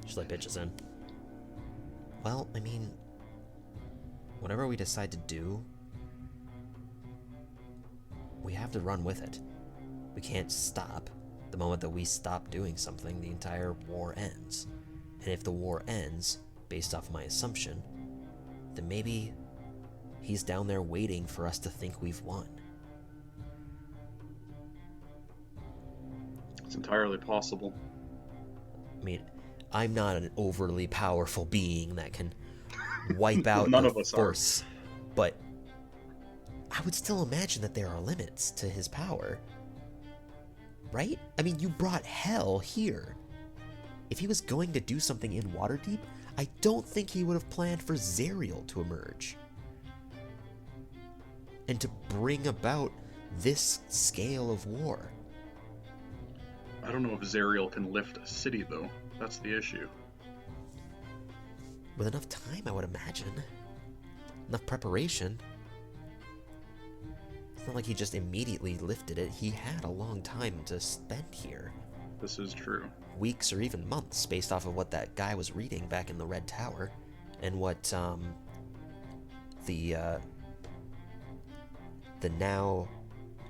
Just like pitches in. Well, I mean, whatever we decide to do, we have to run with it. We can't stop. The moment that we stop doing something, the entire war ends. And if the war ends, based off my assumption, then maybe he's down there waiting for us to think we've won. It's entirely possible. I mean, I'm not an overly powerful being that can wipe out None the of us force, but I would still imagine that there are limits to his power. Right? I mean, you brought hell here. If he was going to do something in Waterdeep, I don't think he would have planned for Zariel to emerge. And to bring about this scale of war. I don't know if Zariel can lift a city, though. That's the issue. With enough time, I would imagine. Enough preparation. It's not like he just immediately lifted it. He had a long time to spend here. This is true. Weeks or even months, based off of what that guy was reading back in the Red Tower. And what, the now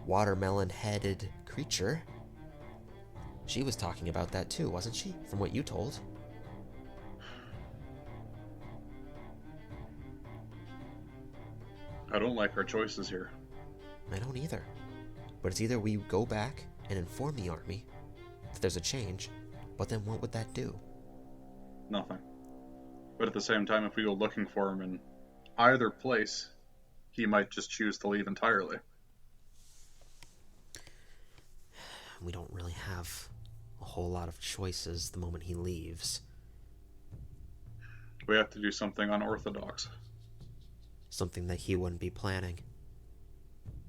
watermelon-headed creature, she was talking about that too, wasn't she? From what you told. I don't like our choices here. I don't either. But it's either we go back and inform the army that there's a change, but then what would that do? Nothing. But at the same time, if we go looking for him in either place, he might just choose to leave entirely. We don't really have a whole lot of choices the moment he leaves. We have to do something unorthodox. Something that he wouldn't be planning.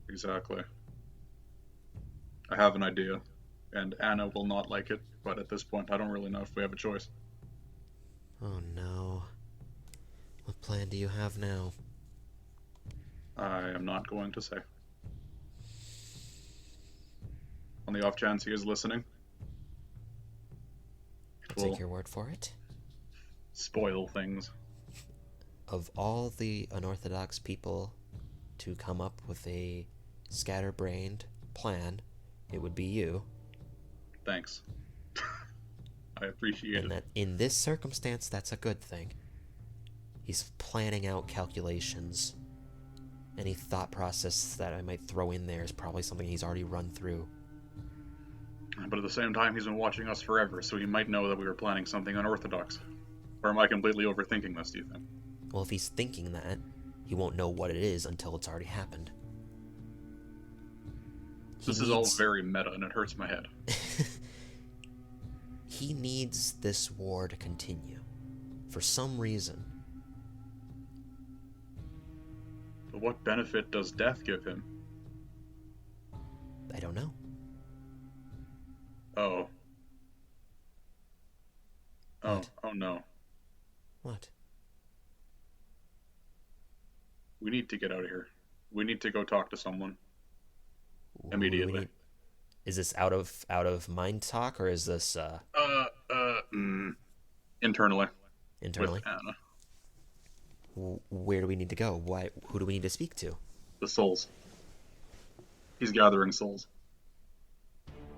Exactly. I have an idea, and Anna will not like it, but at this point I don't really know if we have a choice. Oh no. What plan do you have now? I am not going to say. On the off chance he is listening, it I'll will take your word for it. spoil things. Of all the unorthodox people to come up with a scatterbrained plan, it would be you. Thanks. I appreciate And it. that in this circumstance, that's a good thing. He's planning out calculations. Any thought process that I might throw in there is probably something he's already run through. But at the same time, he's been watching us forever, so he might know that we were planning something unorthodox. Or am I completely overthinking this, do you think? Well, if he's thinking that, he won't know what it is until it's already happened. This is all very meta, and it hurts my head. He needs this war to continue. For some reason. But what benefit does death give him? I don't know. Oh. What? Oh no. What? We need to get out of here. We need to go talk to someone. Immediately. Is this out of mind talk, or is this Internally. internally? With Anna. Where do we need to go? Who do we need to speak to? The souls. He's gathering souls.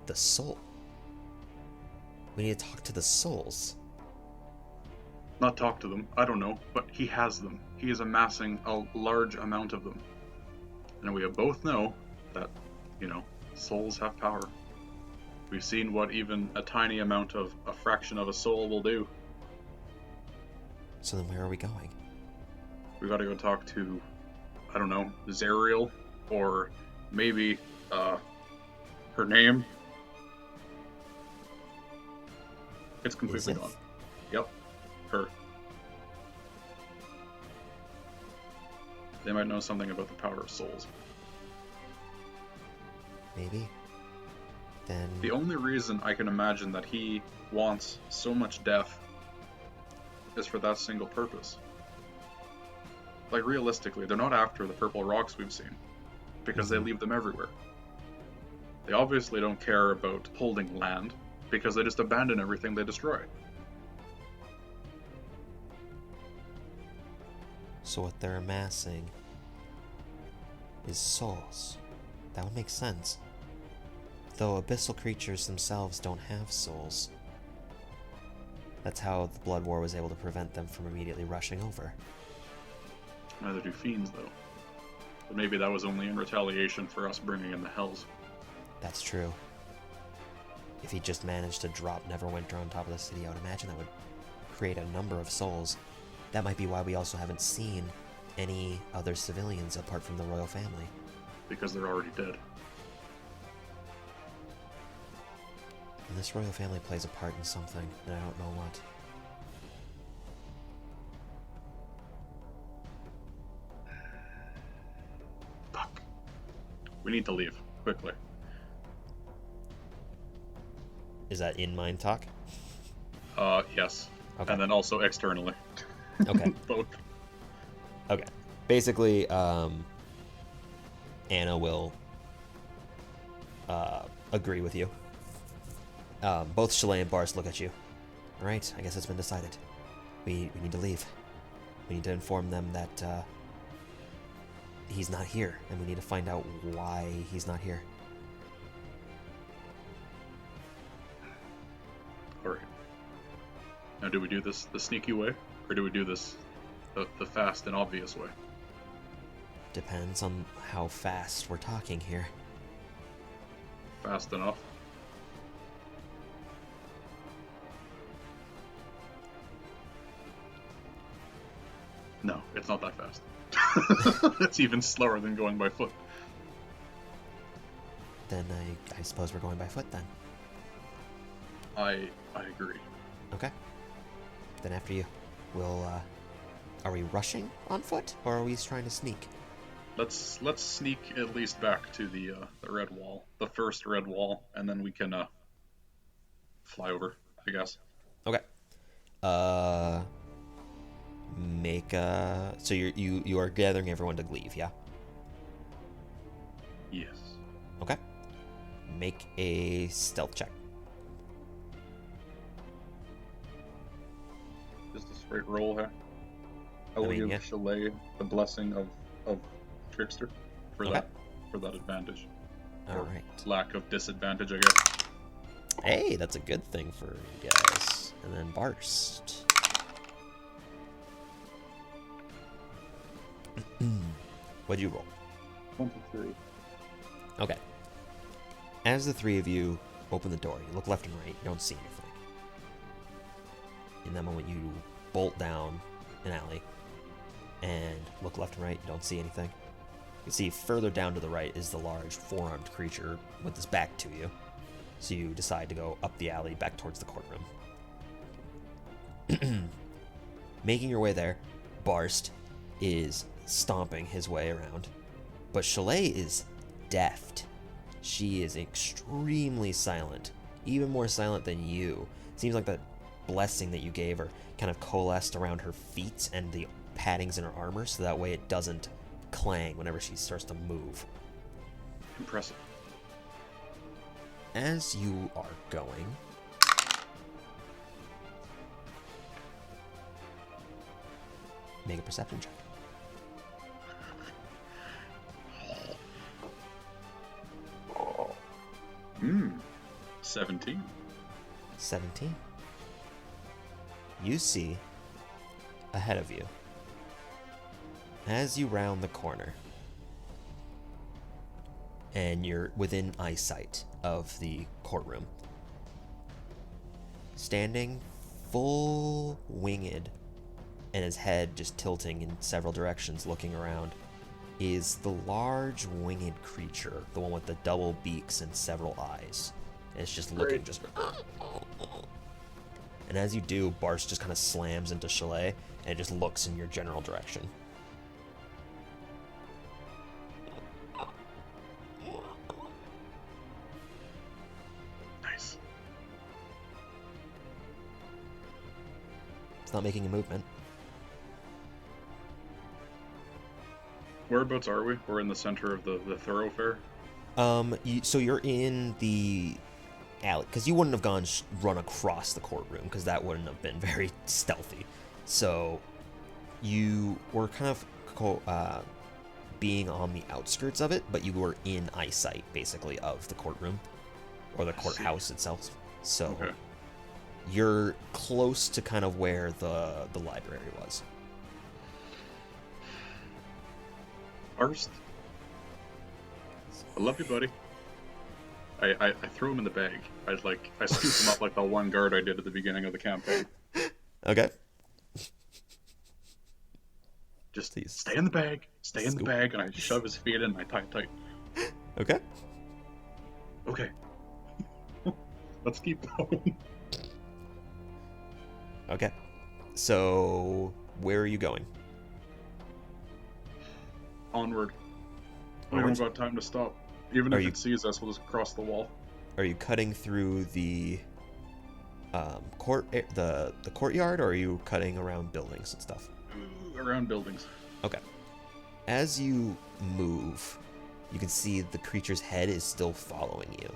The soul. We need to talk to the souls. Not talk to them, I don't know, but he has them. He is amassing a large amount of them. And we both know that, souls have power. We've seen what even a tiny amount of a fraction of a soul will do. So then where are we going? We gotta go talk to, I don't know, Zerial, or maybe, her name. It's completely Izith? gone. Yep. Her. They might know something about the power of souls. Maybe. Then The only reason I can imagine that he wants so much death is for that single purpose. Like, realistically, they're not after the purple rocks we've seen, because they leave them everywhere. They obviously don't care about holding land, because they just abandon everything they destroy. So what they're amassing is souls. That would make sense. Though abyssal creatures themselves don't have souls. That's how the Blood War was able to prevent them from immediately rushing over. Neither do fiends, though. But maybe that was only in retaliation for us bringing in the Hells. That's true. If he just managed to drop Neverwinter on top of the city, I would imagine that would create a number of souls. That might be why we also haven't seen any other civilians apart from the royal family. Because they're already dead. And this royal family plays a part in something, and I don't know what. Fuck. We need to leave, quickly. Is that in mind talk? Yes. Okay. And then also externally. Okay. Both. Okay. Basically, Anna will agree with you. Both Chalet and Bars look at you. Alright, I guess it's been decided. We need to leave. We need to inform them that he's not here, and we need to find out why he's not here. Alright. Now, do we do this the sneaky way, or do we do this the fast and obvious way? Depends on how fast we're talking here. Fast enough? No, it's not that fast. It's even slower than going by foot. Then I suppose we're going by foot then. I agree. Okay. Then after you. We'll, are we rushing on foot, or are we trying to sneak? Let's sneak at least back to the red wall, the first red wall, and then we can fly over, I guess. Okay. So you are gathering everyone to leave, yeah? Yes. Okay. Make a stealth check. Just a straight roll here. I will give Chalet the blessing of Trickster for that advantage. All right. Lack of disadvantage, I guess. Hey, that's a good thing for you guys. And then Barst. What'd you roll? 23. Okay. As the three of you open the door, you look left and right, you don't see anything. In that moment, you bolt down an alley and look left and right, you don't see anything. You see further down to the right is the large four-armed creature with his back to you. So you decide to go up the alley back towards the courtroom. Making your way there, Barst is stomping his way around. But Chalet is deft. She is extremely silent. Even more silent than you. Seems like that blessing that you gave her kind of coalesced around her feet and the paddings in her armor, so that way it doesn't clang whenever she starts to move. Impressive. As you are going, make a perception check. 17. 17. You see ahead of you, as you round the corner, and you're within eyesight of the courtroom, standing full winged and his head just tilting in several directions looking around, is the large winged creature, the one with the double beaks and several eyes. And it's just looking just... And as you do, Barst just kind of slams into Chalet and it just looks in your general direction. Nice. It's not making a movement. Whereabouts are we? We're in the center of the thoroughfare? So you're in the alley, because you wouldn't have run across the courtroom, because that wouldn't have been very stealthy. So you were kind of being on the outskirts of it, but you were in eyesight, basically, of the courtroom, or the courthouse itself. So you're close to kind of where the library was. Barst, I love you, buddy. I threw him in the bag. I scooped him up like the one guard I did at the beginning of the campaign. Okay. Just stay in the bag. Stay in the bag, and I shove his feet in and I tie it tight. Okay. Okay. Let's keep going. Okay. So, where are you going? Onward. We haven't got time to stop. Even if it sees us, we'll just cross the wall. Are you cutting through the courtyard, or are you cutting around buildings and stuff? Around buildings. Okay. As you move, you can see the creature's head is still following you.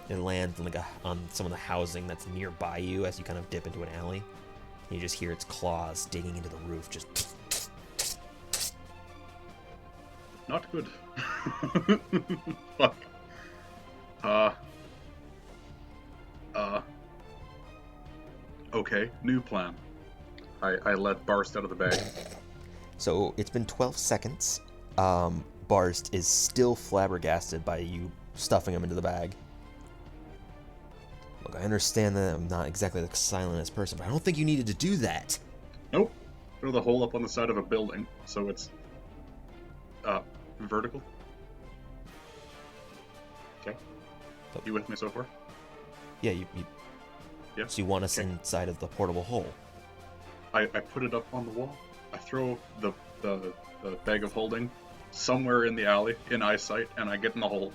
It lands on some of the housing that's nearby you as you kind of dip into an alley. And you just hear its claws digging into the roof, just... Not good. Fuck. Okay, new plan. I let Barst out of the bag. So it's been 12 seconds. Barst is still flabbergasted by you stuffing him into the bag. Look, I understand that I'm not exactly the silentest person, but I don't think you needed to do that. Nope. Throw the hole up on the side of a building, so it's vertical. Okay. You with me so far? Yeah, you yeah. So you want us inside of the portable hole? I put it up on the wall. I throw the bag of holding somewhere in the alley, in eyesight, and I get in the hole.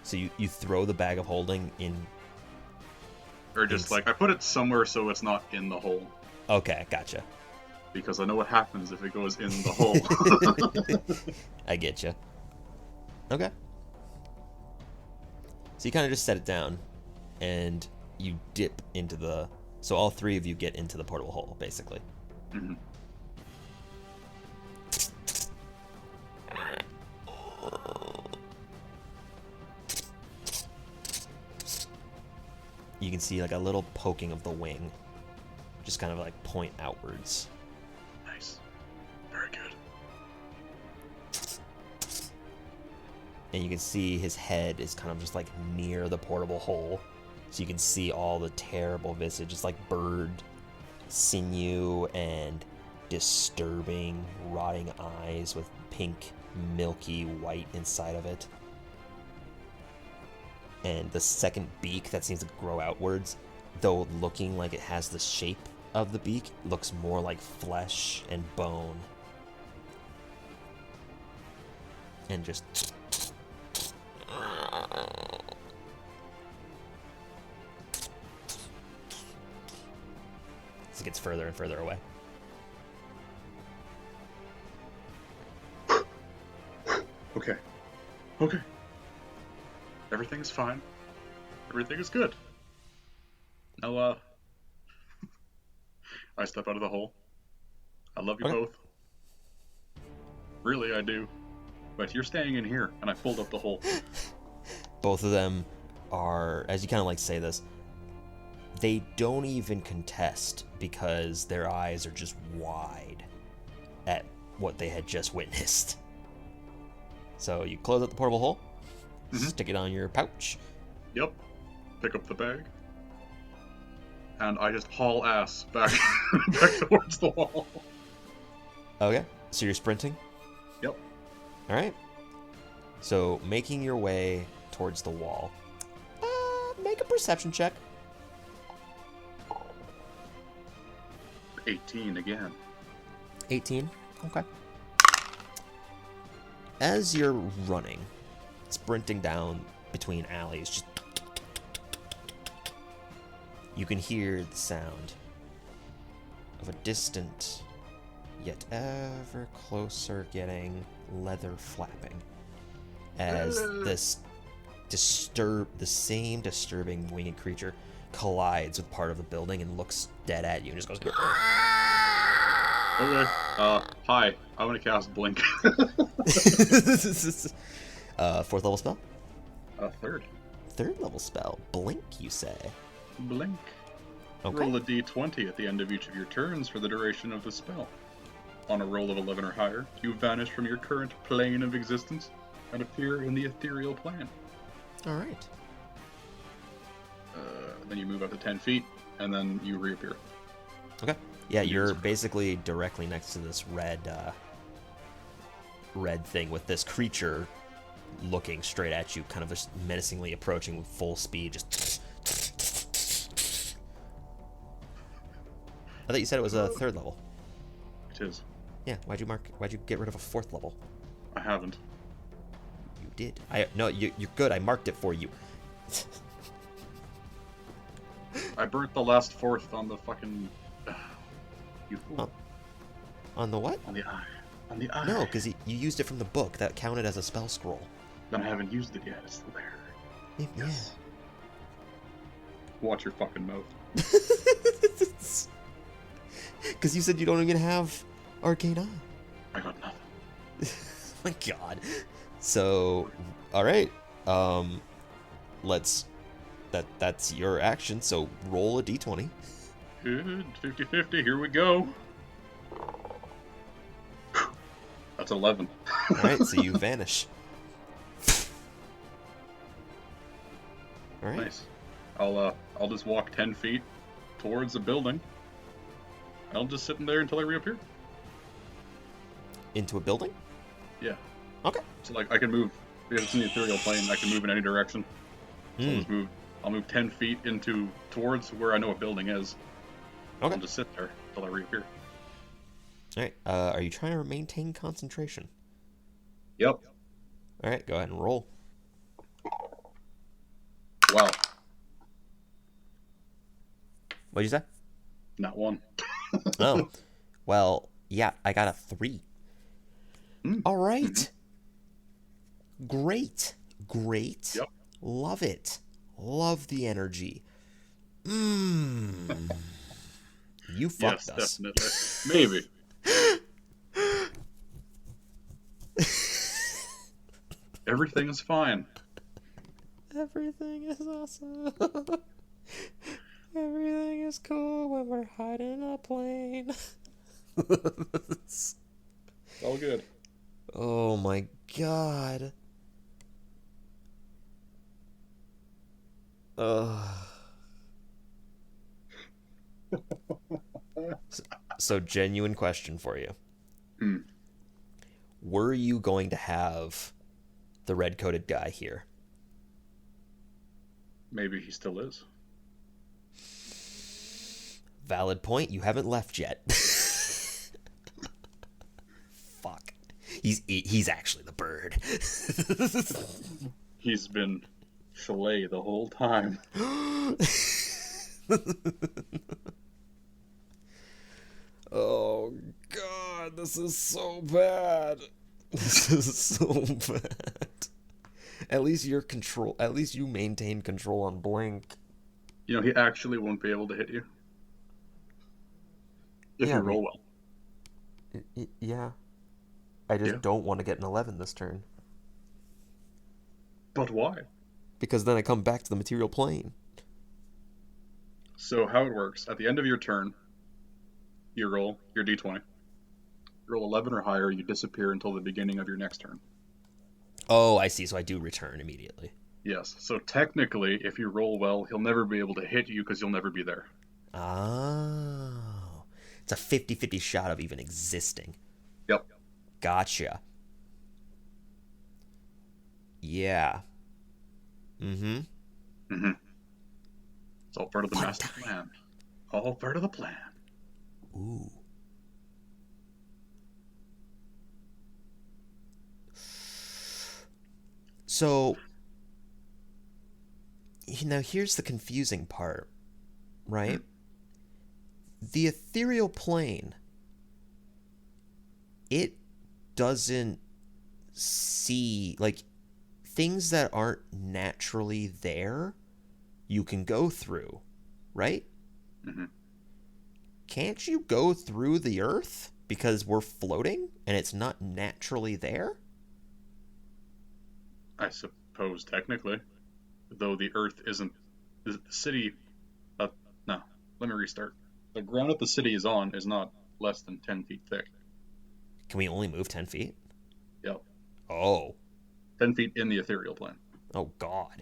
So you throw the bag of holding in... Or just I put it somewhere so it's not in the hole. Okay, gotcha. Because I know what happens if it goes in the hole. I get you. Okay. So you kind of just set it down, and you dip into the... So all three of you get into the portable hole, basically. Mm-hmm. You can see like a little poking of the wing, just kind of like point outwards. Nice. Very good. And you can see his head is kind of just like near the portable hole. So you can see all the terrible visage. It's like bird sinew and disturbing, rotting eyes with pink, milky white inside of it. And the second beak that seems to grow outwards, though looking like it has the shape of the beak, looks more like flesh and bone. And just... as it gets further and further away. Okay. Okay. Everything is fine. Everything is good. Now, I step out of the hole. I love you both. Really, I do. But you're staying in here, and I pulled up the hole. Both of them are, as you kind of like say this, they don't even contest because their eyes are just wide at what they had just witnessed. So you close up the portable hole, stick it on your pouch. Yep. Pick up the bag. And I just haul ass back towards the wall. Okay, so you're sprinting? Yep. Alright. So making your way towards the wall. Make a perception check. 18 again. 18? Okay. As you're running, sprinting down between alleys, just... you can hear the sound of a distant, yet ever closer getting leather flapping as this the same disturbing winged creature collides with part of the building and looks dead at you and just goes... Okay. Hi. I want to cast Blink. Fourth level spell? Third. Third level spell. Blink, you say? Blink. Okay. Roll a d20 at the end of each of your turns for the duration of the spell. On a roll of 11 or higher, you vanish from your current plane of existence and appear in the ethereal plane. Alright. Then you move up to 10 feet, and then you reappear. Okay. Yeah, you're basically directly next to this red thing with this creature looking straight at you, kind of just menacingly approaching with full speed. Just... I thought you said it was a third level. It is. Yeah, why'd you get rid of a fourth level? I haven't. You did. No, you're good. I marked it for you. I burnt the last fourth on the fucking... you fool. On the what? On the eye. On the eye. No, because you used it from the book. That counted as a spell scroll. Then I haven't used it yet. It's still there. Yeah. Yes. Watch your fucking mouth. Because you said you don't even have Arcane Eye. I got nothing. My God. So, all right. That's your action. So roll a d20. Good. 50-50. Here we go. That's 11. All right. So you vanish. All right. Nice. I'll just walk 10 feet towards the building. I'll just sit in there until I reappear. Into a building? Yeah. Okay. So like I can move because it's in the ethereal plane. I can move in any direction. So I'll move 10 feet towards where I know a building is. Okay. I'll just sit there until I reappear. All right. Are you trying to maintain concentration? Yep. All right. Go ahead and roll. Wow. What'd you say? Not one. Oh, well, yeah, I got a 3. All Mm-hmm. right. Great. Great. Yep. Love it. Love the energy. Mmm. You fucked Yes, us. definitely. Maybe. Everything is fine. Everything is awesome. Everything is cool when we're hiding in a plane. It's all good. Oh my god. Ugh. So, genuine question for you. Hmm. Were you going to have the red coated guy here? Maybe he still is. Valid point. You haven't left yet. Fuck. He's actually the bird. He's been Chalet the whole time. Oh god, this is so bad. This is so bad. At least you're control. At least you maintain control on Blink. You know, he actually won't be able to hit you if Yeah, you roll well. yeah. I Yeah. just don't want to get an 11 this turn But why? because then I come back to the material plane. So how it works, at the end of your turn, you roll your d20. Roll 11 or higher, you disappear until the beginning of your next turn. Oh, I see. So I do return immediately. Yes. So technically, if you roll well, he'll never be able to hit you because you'll never be there. Oh. It's a 50-50 shot of even existing. Yep. Gotcha. Yeah. Mm-hmm. Mm-hmm. It's all part of the Fun master time. plan. All part of the plan. Ooh. So, now here's the confusing part, Hmm. right? The ethereal plane, it doesn't see, like, things that aren't naturally there, you can go through, right? Mm-hmm. Can't you go through the earth because we're floating and it's not naturally there? I suppose technically, though the Earth isn't. The city. Uh, no. Let me restart. The ground that the city is on is not less than 10 feet thick. Can we only move 10 feet? Yep. Oh. 10 feet in the ethereal plane. Oh, God.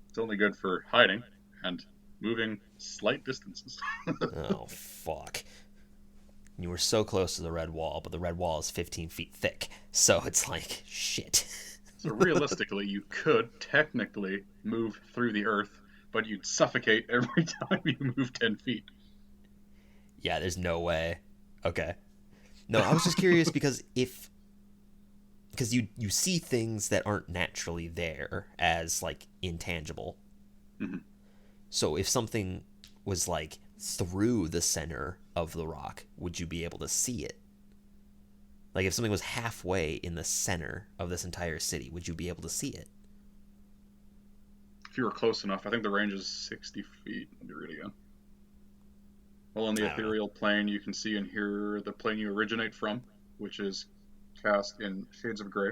It's only good for hiding and moving slight distances. Oh, fuck. You were so close to the red wall, but the red wall is 15 feet thick. So it's like, shit. So realistically, you could technically move through the Earth, but you'd suffocate every time you move 10 feet. Yeah, there's no way. Okay. No, I was just curious because you see things that aren't naturally there as like intangible. Mhm. So if something was like through the center of the rock, would you be able to see it? Like if something was halfway in the center of this entire city, would you be able to see it? If you were close enough, I think the range is 60 feet. Let me read it again. Well, on the I don't know. ethereal plane, you can see and hear the plane you originate from, which is cast in shades of gray,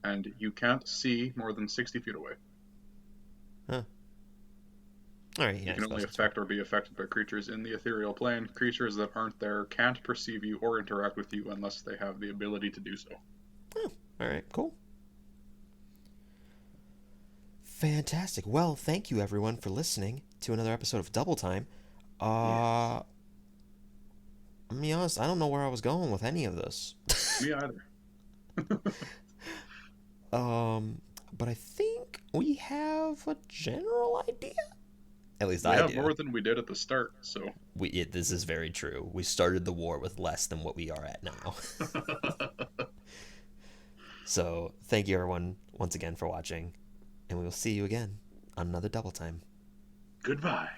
and you can't see more than 60 feet away. Huh. All right, You yeah, I can only suppose that's fair. affect or be affected by creatures in the ethereal plane. Creatures that aren't there can't perceive you or interact with you unless they have the ability to do so. Oh, all right, cool. Fantastic. Well, thank you everyone for listening to another episode of Double Time. Yes. I'm gonna be honest, I don't know where I was going with any of this. Me either. Um, but I think we have a general idea. At least We I have do. more than we did at the start, so. This is very true. We started the war with less than what we are at now. So thank you everyone once again for watching, and we will see you again on another Double Time. Goodbye.